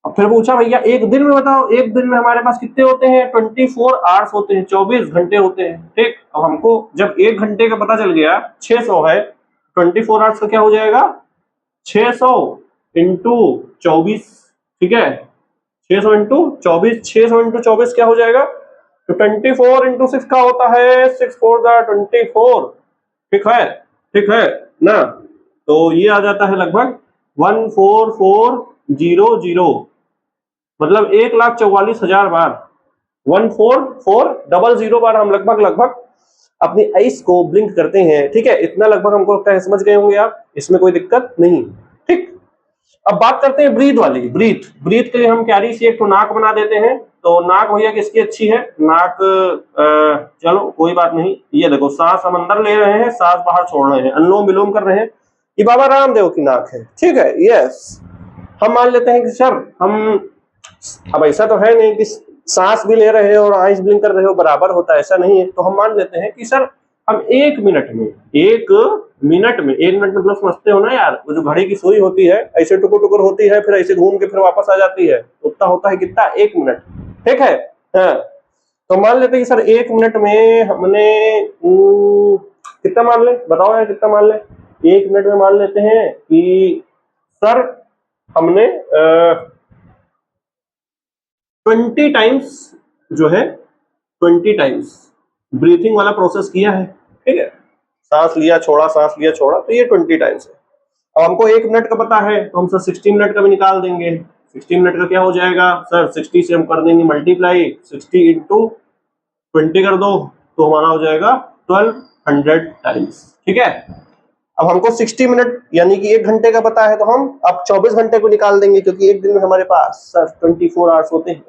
अब फिर पूछा भैया एक दिन में बताओ, एक दिन में हमारे पास कितने होते हैं, 24 आवर्स होते हैं, 24 घंटे होते हैं, ठीक। अब हमको जब 1 घंटे का पता चल गया 600 है, 24 आवर्स का क्या हो जाएगा, 600 इंटू 24, ठीक है, 600 इंटू 24, 600 इंटू 24 क्या हो जाएगा, तो 24 इंटू 6 का होता है 6 4 24, ठीक है ना। तो ये आ जाता है लगभग 14400, मतलब 1,44,000 बार, 14400 बार हम लगभग लगभग अपनी आइस को ब्लिंक करते हैं, ठीक है। इतना लगभग हमको लगता है समझ गए होंगे आप, इसमें कोई दिक्कत नहीं, ठीक। अब बात करते हैं ब्रीथ वाली, ब्रीथ के लिए हम प्यारी सी एक तो नाक बना देते हैं। तो नाक भैया किसकी अच्छी है, नाक चलो कोई बात नहीं, ये देखो सांस हम अंदर ले रहे हैं, सांस बाहर छोड़ रहे हैं, अनुलोम विलोम कर रहे हैं, ये बाबा रामदेव की नाक है, ठीक है। यस, हम मान लेते हैं कि सर हम, अब ऐसा तो है नहीं कि सांस भी ले रहे हो और आइस ब्लिंक कर रहे हो बराबर होता है, ऐसा नहीं है। तो हम मान लेते हैं कि सर हम 1 मिनट में 1 मिनट मतलब समझते हो ना यार, वो जो घड़ी की सुई होती है ऐसे टुकुर टुकुर होती है, फिर ऐसे घूम के फिर वापस आ जाती है, उतना होता है कितना, 1 मिनट, ठीक है। हाँ, तो मान लेते हैं कि सर 1 मिनट में हमने कितना मान ले, बताओ यार कितना मान ले, 1 मिनट में मान लेते हैं कि सर हमने 20 टाइम्स जो है 20 टाइम्स ब्रीथिंग वाला प्रोसेस किया है, ठीक है, सांस लिया छोड़ा, सांस लिया छोड़ा, तो ये 20 टाइम्स है। अब हमको 1 मिनट का पता है तो हम सर 60 मिनट का भी निकाल देंगे, 60 मिनट का क्या हो जाएगा सर, 60 से हम कर देंगे मल्टीप्लाई, 60 इंटू 20 कर दो तो हमारा हो जाएगा 1200 टाइम्स। ठीक है, अब हमको 60 मिनट यानी कि 1 घंटे का पता है, तो हम अब 24 घंटे को निकाल देंगे, क्योंकि एक दिन में हमारे पास सर 24 आवर्स होते हैं।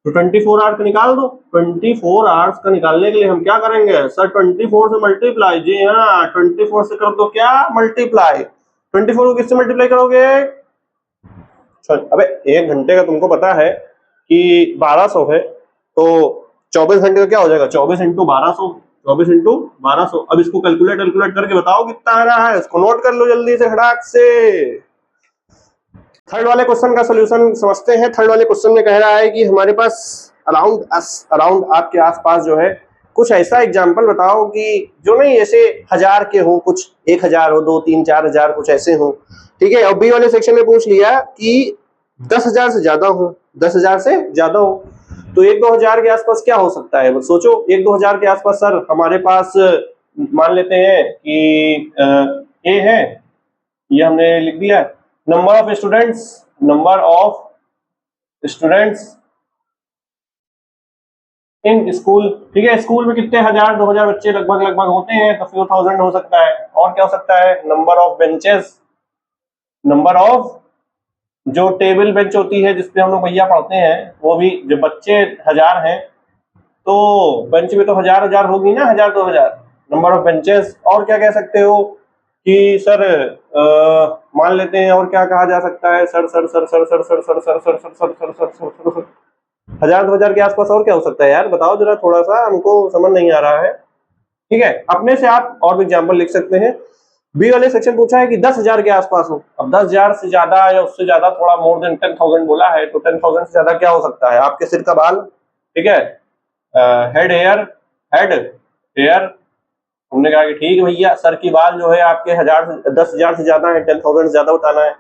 तो 24 आवर्स का निकाल दो। 24 आवर्स का निकालने के लिए हम क्या करेंगे सर, 24 से मल्टीप्लाई। जी हाँ, 24 से कर दो क्या, मल्टीप्लाई। 24 को किससे मल्टीप्लाई करोगे, अबे 1 घंटे का तुमको पता है कि 1200 है, तो 24 घंटे का क्या हो जाएगा, 24 इंटू 1200, 24 इंटू 1200। अब इसको कैलकुलेट करके बताओ कितना आ रहा है, इसको नोट कर लो जल्दी से फटाक से। थर्ड वाले क्वेश्चन का सोल्यूशन समझते हैं। थर्ड वाले क्वेश्चन में कह रहा है कि हमारे पास अराउंड आपके आसपास जो है कुछ ऐसा एग्जाम्पल बताओ कि जो नहीं ऐसे 1000 के हो, कुछ 1000 हो, 2, 3, 4000 कुछ ऐसे हो। ठीक है, और बी वाले सेक्शन में पूछ लिया कि 10,000 से ज्यादा हो, 10,000 से ज्यादा हो, तो 1-2 हजार के आसपास क्या हो सकता है। सोचो 1-2 हजार के आसपास सर हमारे पास मान लेते हैं कि ए है, ये हमने लिख दिया, number of students in school. ठीक है, स्कूल में कितने 1000-2000 बच्चे लगभग होते हैं, तो few thousand हो सकता है। और क्या हो सकता है, number of benches, number of जो टेबल बेंच होती है जिसपे हम लोग भैया पढ़ते हैं, वो भी जब बच्चे 1000 हैं तो बेंच में तो 1000 होगी ना, 1000-2000 नंबर ऑफ बेंचेस। और क्या कह सकते हो कि सर मान लेते हैं, और क्या कहा जा सकता है सर, 1000-2000 के आसपास और क्या हो सकता है यार, बताओ जरा, थोड़ा सा हमको समझ नहीं आ रहा है। ठीक है, अपने से आप और भी एग्जाम्पल लिख सकते हैं। बी वाले सेक्शन पूछा है कि 10,000 के आसपास हो। अब 10,000 से ज्यादा या उससे ज्यादा, थोड़ा मोर देन 10,000 बोला है, तो 10,000 से ज्यादा क्या हो सकता है, आपके सिर का बाल। ठीक है, हेड हेयर, हमने कहा कि ठीक है भैया, सर की बाल जो है आपके 10,000 से ज्यादा है, 10,000 से ज्यादा बताना है।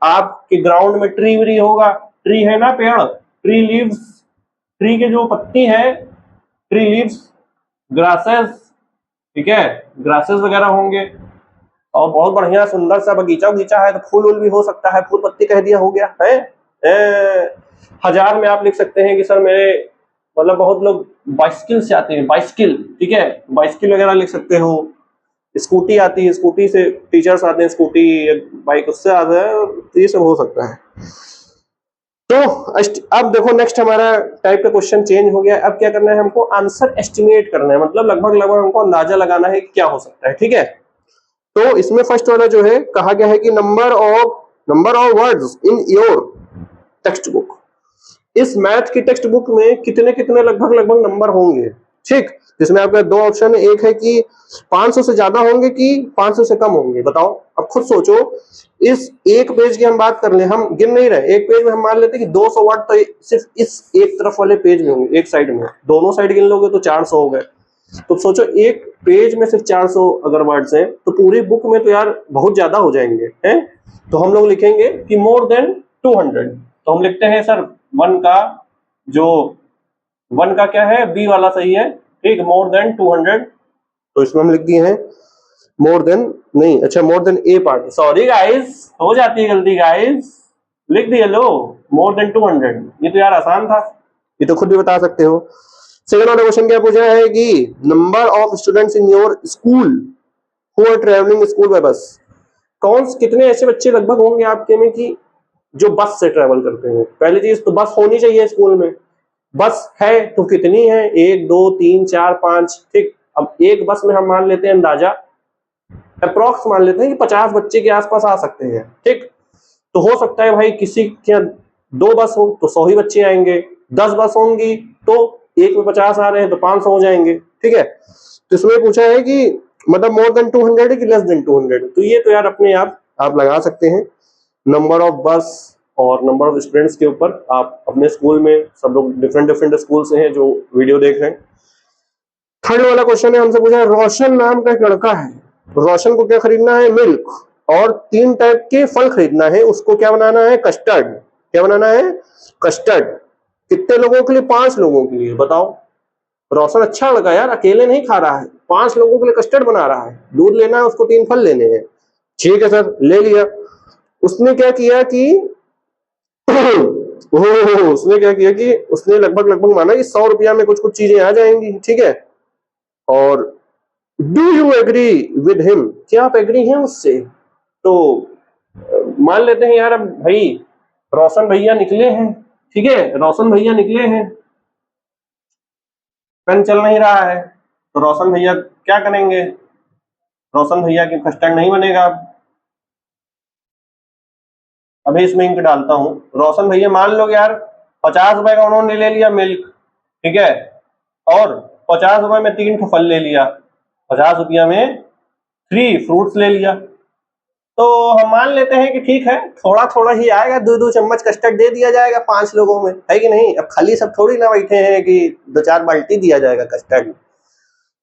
आपके ग्राउंड में ट्री व्री होगा, ट्री है ना, पेड़, ट्री लीव्स, ट्री के जो पत्ती है, ट्री लीव्स, ग्रासेस, ठीक है, ग्रासेस वगैरह होंगे। और बहुत बढ़िया सुंदर सा बगीचा है, तो फूल वूल भी हो सकता है, फूल पत्ती कह दिया, हो गया है। 1000 में आप लिख सकते हैं कि सर मेरे मतलब बहुत लोग बाइसिकल से आते हैं, बाइसिकल, ठीक है, बाइसिकल वगैरह लिख सकते हो। स्कूटी आती है, स्कूटी से टीचर्स आते हैं, स्कूटी बाइक उससे आते हैं, तो ये सब हो सकता है। तो अब देखो नेक्स्ट हमारा टाइप का क्वेश्चन चेंज हो गया। अब क्या करना है, हमको आंसर एस्टिमेट करना है, मतलब लगभग हमको अंदाजा लगाना है कि क्या हो सकता है। ठीक है, तो इसमें फर्स्ट वाला जो है कहा गया है कि number of words in your text book. इस मैथ की टेक्स्ट बुक में कितने लगभग नंबर होंगे। ठीक, जिसमें आपका 2 ऑप्शन है, एक है कि 500 से ज्यादा होंगे कि 500 से कम होंगे, बताओ। अब खुद सोचो, इस एक पेज की हम बात कर ले, हम गिन नहीं रहे, एक पेज में हम मान लेते हैं कि 200 वर्ड तो सिर्फ इस एक तरफ वाले पेज में होंगे, एक साइड में, दोनों साइड गिन लोगे तो 400 हो गए। तो सोचो एक पेज में सिर्फ 400 अगर वर्ड्स हैं, तो पूरी बुक में तो यार बहुत ज्यादा हो जाएंगे, हैं। तो हम लोग लिखेंगे कि मोर देन 200। तो हम लिखते हैं सर 1 का क्या है, बी वाला सही है, ठीक, मोर देन 200। तो इसमें हम लिख दिए हैं मोर देन, नहीं अच्छा, मोर देन ए पार्ट, सॉरी गाइस, हो जाती है गलती गाइस, लिख दिए लो मोर देन 200। ये तो यार आसान था, ये तो खुद भी बता सकते हो। सेकंड वाला क्वेश्चन क्या पूछा है कि number of students in your school who are travelling school by bus. कितने ऐसे बच्चे लगभग होंगे आपके में कि जो बस से ट्रेवल करते हैं। पहली चीज तो बस होनी चाहिए स्कूल में, बस है तो कितनी है, 1, 2, 3, 4, 5, ठीक। अब एक बस में हम मान लेते हैं अंदाजा अप्रोक्स मान लेते हैं कि 50 बच्चे के आसपास आ सकते हैं, ठीक। तो हो सकता है भाई किसी के 2 बस हो तो 100 ही बच्चे आएंगे, 10 बस होंगी तो एक में 50 आ रहे हैं तो 500 हो जाएंगे, ठीक है। तो इसमें पूछा है कि मतलब मोर देन 200 है कि लेस देन 200। तो ये तो यार अपने आप लगा सकते हैं, नंबर ऑफ बस और नंबर ऑफ स्टूडेंट्स के ऊपर। आप अपने स्कूल में सब लोग डिफरेंट स्कूल से हैं जो वीडियो देख रहे हैं। थर्ड वाला क्वेश्चन है, हमसे पूछा है रोशन नाम का एक लड़का है, रोशन को क्या खरीदना है, मिल्क, और 3 टाइप के फल खरीदना है, उसको क्या बनाना है, कस्टर्ड। क्या बनाना है, कस्टर्ड। कितने लोगों के लिए, 5 लोगों के लिए, बताओ। रोशन अच्छा लड़का यार, अकेले नहीं खा रहा है, 5 लोगों के लिए कस्टर्ड बना रहा है, दूध लेना है उसको, 3 फल लेने हैं। ठीक है सर, ले लिया। उसने क्या किया कि उसने क्या किया कि उसने लगभग लगभग माना कि 100 रुपया में कुछ कुछ चीजें आ जाएंगी, ठीक है। और do you agree with him, क्या आप एग्री हैं उससे? तो मान लेते हैं यार, अब भाई रोशन भैया निकले हैं, ठीक है, रोशन भैया निकले हैं, पेन चल नहीं रहा है, तो रोशन भैया क्या करेंगे? रोशन भैया की कस्टर्ड नहीं बनेगा। अभी इसमें इंक डालता हूं। रोशन भैया मान लो यार 50 रुपए का उन्होंने ले लिया मिल्क, ठीक है, और 50 रुपए में 3 फल ले लिया, 50 रुपया में 3 फ्रूट्स ले लिया। तो हम मान लेते हैं कि ठीक है, थोड़ा थोड़ा ही आएगा, 2-2 चम्मच कस्टर्ड दे दिया जाएगा 5 लोगों में, है कि नहीं? अब खाली सब थोड़ी ना बैठे हैं कि 2-4 बाल्टी दिया जाएगा कस्टर्ड।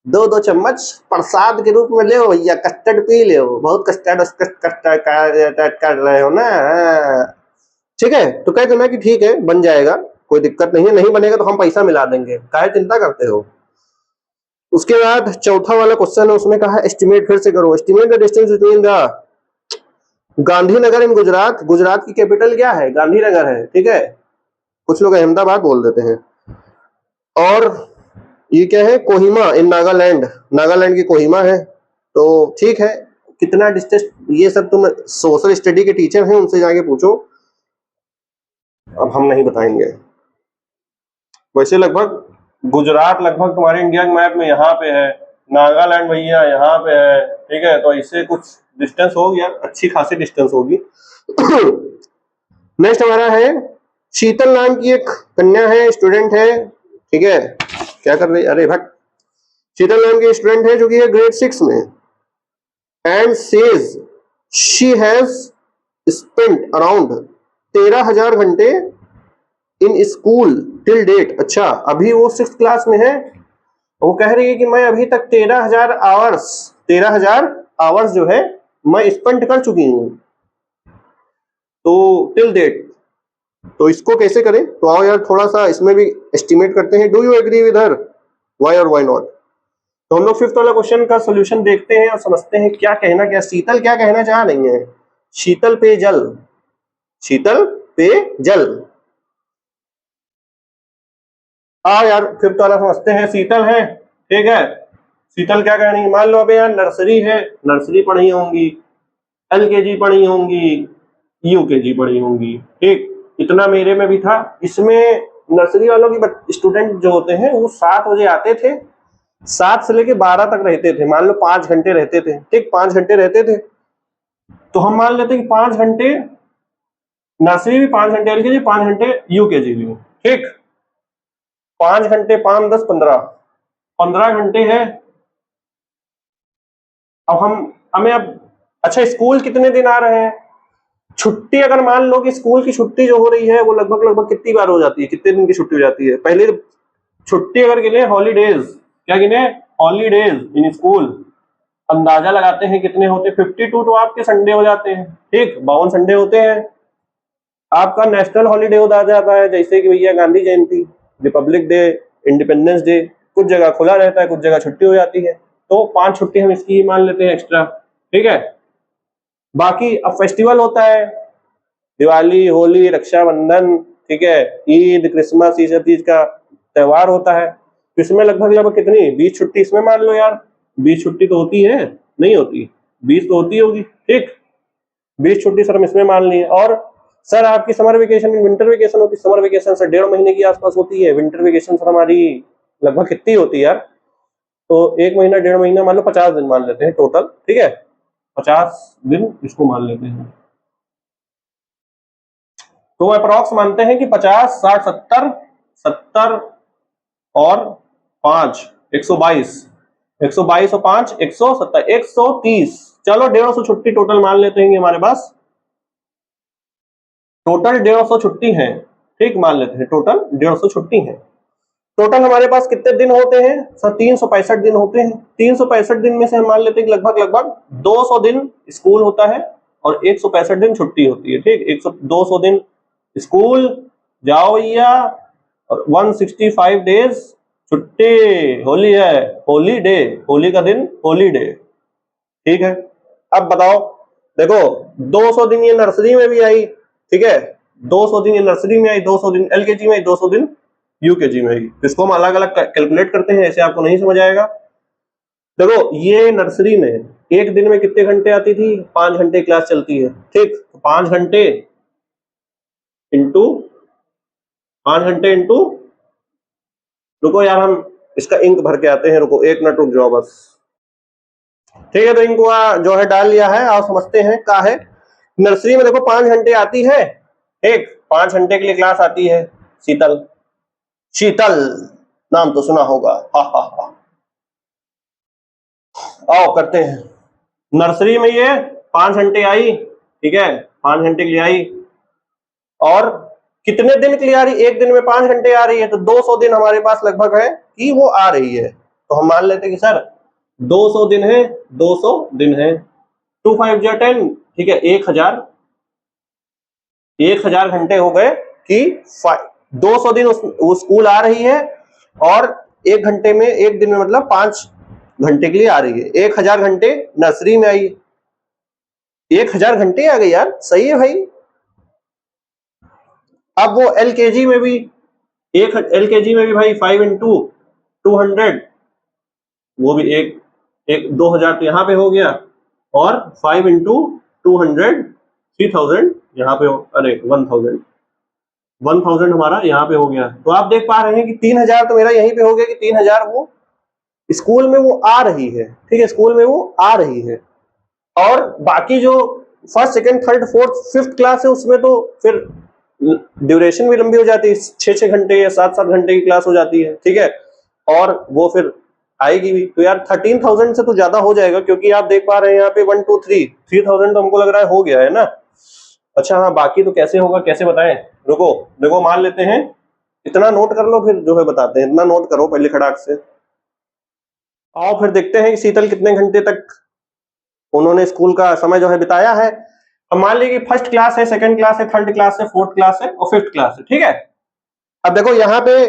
2-2 चम्मच प्रसाद के रूप में ले भैया, कस्टर्ड पी ले, बहुत कस्टर्ड कर रहे हो ना, हाँ। ठीक है, तो कहते ना कि ठीक है बन जाएगा, कोई दिक्कत नहीं है, नहीं बनेगा तो हम पैसा मिला देंगे, काहे चिंता करते हो। उसके बाद चौथा वाला क्वेश्चन है, उसमें कहा एस्टिमेट, फिर से करो, estimate the distance between the Gandhinagar in Gujarat, Gujarat की कैपिटल क्या है? गांधीनगर है, ठीक है, कुछ लोग अहमदाबाद बोल देते हैं। और ये क्या है? कोहिमा इन नागालैंड, नागालैंड की कोहिमा है। तो ठीक है, कितना डिस्टेंस, ये सब तुम सोशल स्टडी के टीचर हैं, उनसे जाके पूछो, अब हम नहीं बताएंगे। वैसे लगभग गुजरात लगभग तुम्हारे इंडिया के मैप में यहाँ पे है, नागालैंड भैया यहाँ पे है, ठीक है, तो इससे कुछ डिस्टेंस हो गया, अच्छी खासी डिस्टेंस होगी। नेक्स्ट हमारा है, शीतल नाम की एक कन्या है, स्टूडेंट है, ठीक है, क्या कर रही है? अरे भट, शीतल नाम की स्टूडेंट है जो कि है ग्रेड 6 में, and says she has spent around 13,000 घंटे इन स्कूल टिल डेट। अच्छा, अभी वो 6th क्लास में है, वो कह रही है कि मैं अभी तक 13,000 आवर्स जो है मैं स्पेंड कर चुकी हूं, तो टिल डेट। तो इसको कैसे करें? तो आओ यार थोड़ा सा इसमें भी एस्टिमेट करते हैं। Do you agree with her, why और व्हाई नॉट? तो हम लोग 5th वाला क्वेश्चन का सोल्यूशन देखते हैं और समझते हैं क्या कहना, क्या शीतल क्या कहना चाह रही है। शीतल पे जल, शीतल पे जल। यार 5th वाला समझते हैं। शीतल है, ठीक है, शीतल क्या कह रही है? मान लो अबे यार नर्सरी है, नर्सरी पढ़ी होंगी, LKG पढ़ी होंगी, UKG पढ़ी होंगी, ठीक, इतना मेरे में भी था। इसमें नर्सरी वालों की स्टूडेंट जो होते हैं वो 7 बजे आते थे, 7 से लेके 12 तक रहते थे, मान लो 5 घंटे रहते थे, ठीक, 5 घंटे रहते थे। तो हम मान लेते कि 5 घंटे नर्सरी भी, 5 घंटे LKG, 5 घंटे UKG भी, ठीक, 5 घंटे 5 10 15 घंटे है। अब हमें अब, अच्छा स्कूल कितने दिन आ रहे हैं? छुट्टी अगर मान लो कि स्कूल की छुट्टी जो हो रही है वो लगभग लगभग कितनी बार हो जाती है, कितने दिन की छुट्टी हो जाती है? पहले छुट्टी अगर गिने हॉलीडेज, क्या गिने? हॉलीडेज इन स्कूल, अंदाजा लगाते हैं कितने होते हैं? 52 तो आपके संडे हो जाते हैं, ठीक, 52 संडे होते हैं। आपका नेशनल हॉलीडे हो जाता है, जैसे कि भैया गांधी जयंती, रिपब्लिक डे, इंडिपेंडेंस डे, कुछ जगह खुला रहता है, कुछ जगह छुट्टी हो जाती है, तो 5 छुट्टी हम इसकी मान लेते हैं एक्स्ट्रा, ठीक है। बाकी अब फेस्टिवल होता है, दिवाली, होली, रक्षाबंधन, ठीक है, ईद, क्रिसमस, ये सब चीज का त्योहार होता है, इसमें लगभग लगभग कितनी 20 छुट्टी इसमें मान लो यार। 20 छुट्टी तो होती है, नहीं होती? 20 तो होती होगी, ठीक, 20 छुट्टी सर हम इसमें मान ली। और सर आपकी समर वेकेशन, विंटर वेकेशन होती है, समर वेकेशन सर 1.5 महीने की आसपास होती है, विंटर वेकेशन सर हमारी लगभग कितनी होती है यार? तो 1 महीना 1.5 महीना मान लो 50 दिन मान लेते हैं टोटल, ठीक है, 50 दिन इसको मान लेते हैं। तो अप्रॉक्स मानते हैं कि 50, 60, 70 और 5 122, 122 और 5 170, 130, चलो 150 छुट्टी टोटल मान लेते हैं कि हमारे पास टोटल 150 छुट्टी है, ठीक, मान लेते हैं टोटल 150 छुट्टी है। टोटल हमारे पास कितने दिन होते हैं सर? 365 दिन होते हैं। 365 दिन में से हम मान लेते हैं कि लगभग लगभग 200 दिन स्कूल होता है और 165 दिन छुट्टी होती है, ठीक, 200 दिन स्कूल जाओ भैया और 165 डेज छुट्टी। होली है, होली डे, होली का दिन होली डे, ठीक है। अब बताओ, देखो 200 दिन ये नर्सरी में भी आई, ठीक है, 200 दिन नर्सरी में आई, 200 दिन एलकेजी में आई, 200 दिन यूकेजी में आई। इसको हम अलग अलग कैलकुलेट करते हैं, ऐसे आपको नहीं समझ आएगा। देखो ये नर्सरी में एक दिन में कितने घंटे आती थी, 5 घंटे क्लास चलती है, ठीक। तो 5 घंटे इंटू 5 घंटे इंटू, रुको यार हम इसका इंक भर के आते हैं, रुको 1 मिनट रुक जाओ बस। ठीक है, तो इंक जो है डाल लिया है, आप समझते हैं क्या है। नर्सरी में देखो 5 घंटे आती है, एक 5 घंटे के लिए क्लास आती है। शीतल, शीतल नाम तो सुना होगा, हा हा हा। आओ करते हैं। नर्सरी में ये 5 घंटे आई, ठीक है, 5 घंटे के लिए आई, और कितने दिन के लिए आ रही, एक दिन में 5 घंटे आ रही है, तो 200 दिन हमारे पास लगभग है कि वो आ रही है। तो हम मान लेते हैं कि सर 200 दिन है, 200 दिन है, 2 5 जा 10, ठीक है, 1000 घंटे हो गए कि 200 दिन वो स्कूल आ रही है, और एक घंटे में, एक दिन में मतलब 5 घंटे के लिए आ रही है। 1000 घंटे नर्सरी में आई, 1000 घंटे आ गई यार, सही है भाई। अब वो एलकेजी में भी, एलकेजी में भी भाई 5 इंटू 200, वो भी एक 2000 तो यहाँ पे हो गया, और 5 इंटू 200 3000 यहाँ पे हो, अरे 1000 हमारा यहाँ पे हो गया। तो आप देख पा रहे हैं कि 3000 तो मेरा यहीं पे हो गया कि 3000 वो स्कूल में वो आ रही है, ठीक है, स्कूल में वो आ रही है। और बाकी जो first second third fourth fifth class है उसमें तो फिर ड्यूरेशन भी लंबी हो जाती है, 6-6 घंटे या 7-7 घंटे की क्लास हो जाती है, ठीक है, और वो फिर आएगी भी। तो यार 13,000 से तो ज्यादा हो जाएगा, क्योंकि आप देख पा रहे हैं यहाँ पे 1 2 3 3000 तो हमको लग रहा है हो गया है ना। अच्छा हाँ, बाकी तो कैसे होगा, कैसे बताएं, रुको देखो मान लेते हैं, इतना नोट कर लो फिर जो है बताते हैं, इतना नोट करो पहले खड़ाक से। आओ फिर देखते हैं कि शीतल कितने घंटे तक उन्होंने स्कूल का समय जो है बिताया है। अब मान लीजिए फर्स्ट क्लास है, सेकंड क्लास है, थर्ड क्लास है, फोर्थ क्लास है और फिफ्थ क्लास है, ठीक है। अब देखो यहाँ पे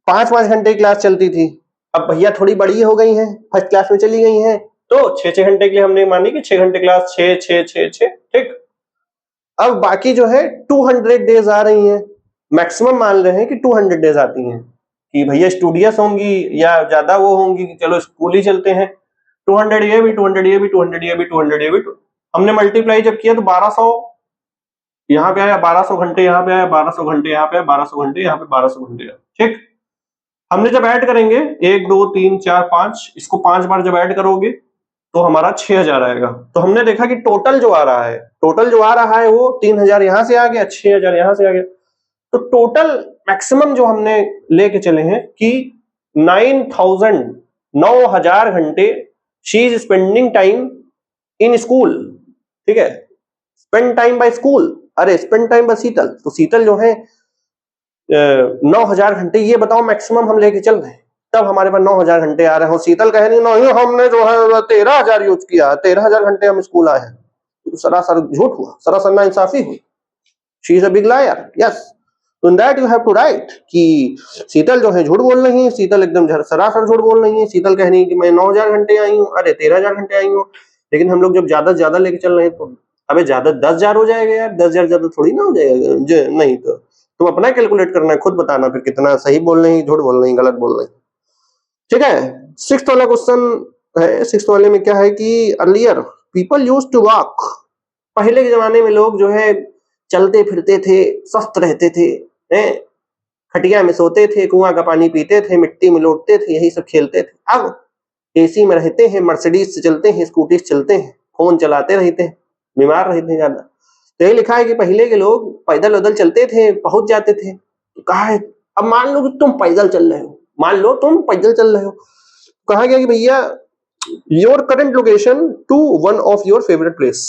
5-5 घंटे की क्लास चलती थी, अब भैया थोड़ी बड़ी हो गई हैं, फर्स्ट क्लास में चली गई हैं, तो 6-6 घंटे के लिए हमने मानी कि 6 घंटे क्लास, 6-6-6-6, ठीक। अब बाकी जो है 200 डेज आ रही हैं, मैक्सिमम मान रहे हैं कि 200 डेज आती हैं, कि भैया स्टूडियस होंगी या ज्यादा वो होंगी कि चलो स्कूल ही चलते हैं। 200 ये भी, 200 ये भी, 200 ये भी, 200 ये भी, हमने मल्टीप्लाई जब किया तो 1200 यहाँ पे आया, 1200 घंटे यहाँ पे आया, 1200 घंटे यहाँ पे आया, 1200 घंटे यहाँ पे, 1200 घंटे, ठीक। हमने जब ऐड करेंगे 1 2 3 4 5, इसको 5 बार जब ऐड करोगे तो हमारा 6000 आएगा। तो हमने देखा कि टोटल जो आ रहा है, टोटल जो आ रहा है वो 3000 यहां से आ गया, 6000 यहां से आ गया। तो टोटल मैक्सिमम जो हमने लेके चले हैं कि 9000 घंटे she is spending time in school, ठीक है, स्पेंड टाइम बाय स्कूल, अरे स्पेंड टाइम बाय शीतल। तो शीतल जो है 9000 घंटे, ये बताओ मैक्सिमम हम लेके चल रहे हैं, तब हमारे पास 9000 घंटे आ रहे हैं। शीतल कह रही नहीं हमने जो है 13000 यूज किया, 13000 घंटे हम स्कूल आए हैं, तो सरासर झूठ हुआ, सरासर नाइंसाफी हुई। She is a big liar, yes. तो in that you have to write कि शीतल जो है झूठ बोल रही है, शीतल एकदम सरासर झूठ बोल रही है। शीतल कह रही है कि मैं 9000 घंटे आई हूँ, अरे 13000 घंटे आई हूँ, लेकिन हम लोग जब ज्यादा से ज्यादा लेके चल रहे हैं तो अबे ज्यादा 10,000 हो जाएगा यार, 10,000 ज्यादा थोड़ी ना हो जाएगा, नहीं तो तुम अपना कैलकुलेट करना है, खुद बताना फिर कितना सही बोल रही, झूठ बोल रही, गलत बोल रही, ठीक है। 6th वाला क्वेश्चन है, 6th वाले में क्या है कि earlier people used to walk, पहले के जमाने में लोग जो है चलते फिरते थे, स्वस्थ रहते थे, खटिया में सोते थे, कुआं का पानी पीते थे, मिट्टी में लौटते थे, यही सब खेलते थे। अब एसी में रहते हैं, मर्सिडीज से चलते हैं, स्कूटी से चलते हैं, फोन चलाते रहते हैं, बीमार रहते हैं ज्यादा। तो ये लिखा है कि पहले के लोग पैदल वैदल चलते थे, पहुंच जाते थे। तो कहा है अब मान लो कि तुम पैदल चल रहे हो, मान लो तुम पैदल चल रहे हो, कहा गया कि भैया your current location to one of your favourite place.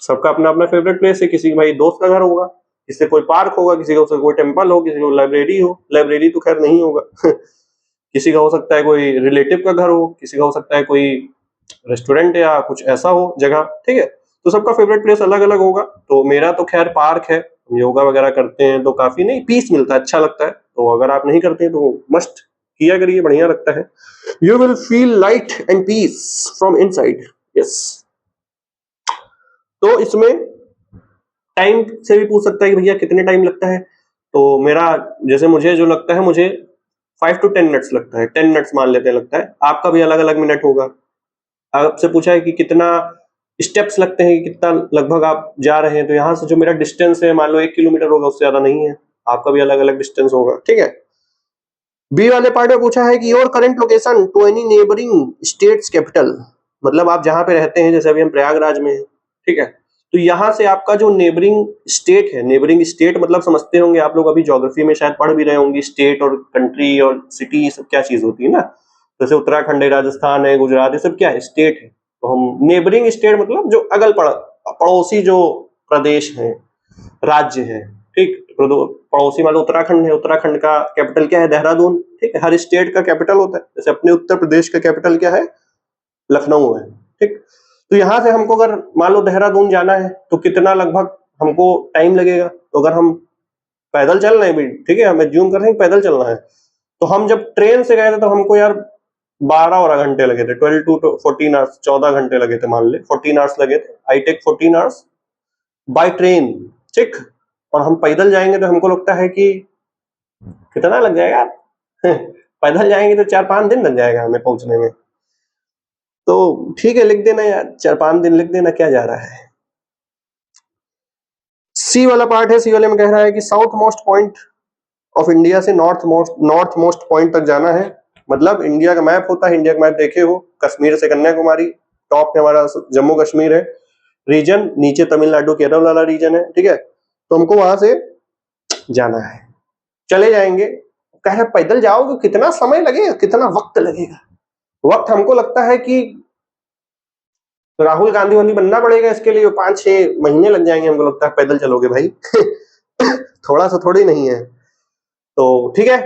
सबका अपना अपना फेवरेट प्लेस है, किसी भाई दोस्त का घर होगा, किसी कोई पार्क होगा, किसी का कोई टेम्पल हो, किसी को लाइब्रेरी हो, लाइब्रेरी तो खैर नहीं होगा किसी का हो सकता है कोई रिलेटिव का घर हो, किसी का हो सकता है कोई रेस्टोरेंट या कुछ ऐसा हो जगह, ठीक है। तो सबका फेवरेट प्लेस अलग अलग होगा। तो मेरा तो खैर पार्क है, योगा वगैरह करते हैं तो काफी नहीं पीस मिलता है, अच्छा लगता है। तो अगर आप नहीं करते तो मस्ट किया करिए, बढ़िया लगता है। You will feel light and peace from inside, yes. तो इसमें टाइम से भी पूछ सकता है कि भैया कितने टाइम लगता है, तो मेरा जैसे मुझे जो लगता है, मुझे 5 to 10 मिनट्स लगता है, 10 मिनट्स मान लेते हैं लगता है, आपका भी अलग अलग मिनट होगा। आपसे पूछा है कि कितना स्टेप्स लगते हैं, कितना लगभग आप जा रहे हैं, तो यहाँ से जो मेरा डिस्टेंस है मान लो 1 किलोमीटर होगा, उससे ज्यादा नहीं है, आपका भी अलग अलग डिस्टेंस होगा, ठीक है। बी वाले पार्ट में पूछा है कि your current location to any neighbouring states capital, मतलब आप जहां पे रहते हैं, जैसे अभी हम प्रयागराज में हैं, ठीक है, तो यहाँ से आपका जो नेबरिंग स्टेट है, नेबरिंग स्टेट मतलब समझते होंगे आप लोग, अभी ज्योग्राफी में शायद पढ़ भी रहे होंगे, स्टेट और कंट्री और सिटी सब क्या चीज होती है ना, जैसे उत्तराखंड है, राजस्थान है, गुजरात, ये सब क्या है, स्टेट है। तो हम नेबरिंग स्टेट मतलब जो अगल पड़ोसी जो प्रदेश है, राज्य है, ठीक, पड़ोसी मान लो उत्तराखंड है, उत्तराखंड का कैपिटल क्या है, देहरादून, ठीक है, हर स्टेट का कैपिटल होता है, जैसे अपने उत्तर प्रदेश का कैपिटल क्या है, लखनऊ है, ठीक। तो यहां से हमको अगर मान लो देहरादून जाना है तो कितना लगभग हमको टाइम लगेगा, तो अगर हम पैदल चल रहे हैं, ठीक है, हमें जूम कर रहे हैं पैदल चलना है, तो हम जब ट्रेन से गए थे तो हमको यार 12 घंटे लगे थे, 12 to 14 आवर्स, 14 घंटे लगे थे, मान ले 14 आवर्स लगे थे, I take 14 hours by train, ठीक। और हम पैदल जाएंगे तो हमको लगता है कि कितना लग जाएगा पैदल जाएंगे तो 4-5 दिन लग जाएगा हमें पहुंचने में, तो ठीक है, लिख देना यार, 4-5 दिन लिख देना, क्या जा रहा है। सी वाला पार्ट है, सी वाले में कह रहा है कि south most point of India से नॉर्थ मोस्ट पॉइंट तक जाना है, मतलब इंडिया का मैप होता है, इंडिया का मैप देखे हो, कश्मीर से कन्याकुमारी, टॉप में हमारा जम्मू कश्मीर है रीजन, नीचे तमिलनाडु केरल वाला रीजन है, ठीक है, तो हमको वहां से जाना है, चले जाएंगे। कह रहे पैदल जाओगे कितना समय लगेगा, कितना वक्त लगेगा, वक्त हमको लगता है कि राहुल गांधी वाली बनना पड़ेगा इसके लिए, 5-6 महीने लग जाएंगे हमको लगता है, पैदल चलोगे भाई थोड़ा सा थोड़ी नहीं है, तो ठीक है।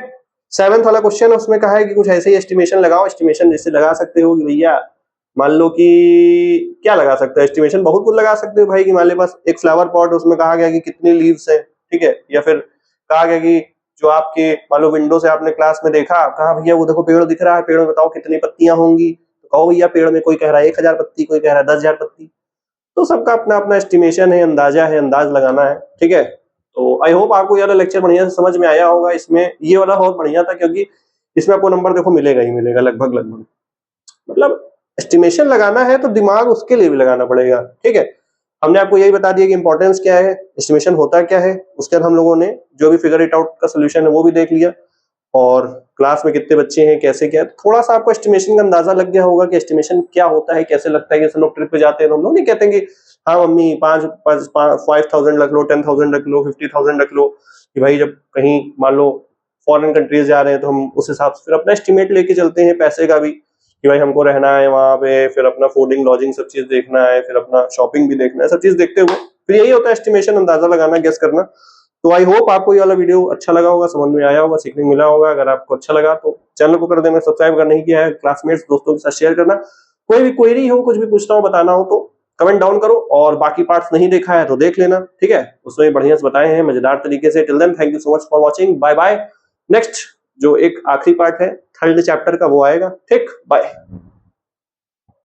7th वाला क्वेश्चन उसमें कहा है कि कुछ ऐसे ही एस्टिमेशन लगाओ, एस्टिमेशन जैसे लगा सकते हो कि भैया मान लो कि क्या लगा सकते हो, एस्टिमेशन बहुत कुछ लगा सकते हो भाई, कि मान लो बस एक फ्लावर पॉट, उसमें कहा गया कि कितनी लीव्स है, ठीक है, या फिर कहा गया कि जो आपके मान लो विंडो से आपने क्लास में देखा, कहा भैया वो देखो पेड़ दिख रहा है, पेड़ में बताओ कितनी पत्तियां होंगी, तो कहो भैया पेड़ में कोई कह रहा है 1000 पत्ती, कोई कह रहा है 10,000 पत्ती, तो सबका अपना अपना एस्टिमेशन है, अंदाजा है, अंदाज लगाना है, ठीक है। तो आई होप आपको ये वाला लेक्चर बढ़िया से समझ में आया होगा, इसमें ये वाला बहुत बढ़िया था, क्योंकि इसमें आपको नंबर देखो मिलेगा ही मिलेगा लगभग, मतलब एस्टिमेशन लगाना है तो दिमाग उसके लिए भी लगाना पड़ेगा, ठीक है। हमने आपको यही बता दिया कि इंपॉर्टेंस क्या है, एस्टिमेशन होता क्या है, उसके बाद हम लोगों ने जो भी फिगर इट आउट का सोल्यूशन है वो भी देख लिया, और क्लास में कितने बच्चे हैं, कैसे क्या, थोड़ा सा आपको एस्टिमेशन का अंदाजा लग गया होगा कि एस्टिमेशन क्या होता है, कैसे लगता है। कि हम लोग ट्रिप पे जाते हैं तो हम लोग नहीं कहते कि हाँ मम्मी 5,000 रख लो, 10,000 रख लो, 50,000 रख लो, कि भाई जब कहीं मान लो फॉरेन कंट्रीज जा रहे हैं तो हम उस हिसाब से फिर अपना एस्टिमेट लेके चलते हैं पैसे का भी, कि भाई हमको रहना है वहां पे, फिर अपना फूडिंग लॉजिंग सब चीज देखना है, फिर अपना शॉपिंग भी देखना है, सब चीज देखते हुए फिर यही होता है एस्टिमेशन, अंदाजा लगाना, गेस करना। तो आई होप आपको ये वाला वीडियो अच्छा लगा होगा, समझ में आया होगा, सीखने मिला होगा। अगर आपको अच्छा लगा तो चैनल को कर देना सब्सक्राइब, अगर नहीं किया है क्लासमेट्स दोस्तों के साथ शेयर करना। कोई भी क्वेरी हो, कुछ भी पूछना हो, बताना हो तो कमेंट डाउन करो, और बाकी पार्ट्स नहीं देखा है तो देख लेना, ठीक है, उसमें बढ़िया से बताए हैं मजेदार तरीके से। Till then thank you so much for watching, bye bye. Next जो एक आखिरी पार्ट है 3rd चैप्टर का वो आएगा, ठीक, बाय।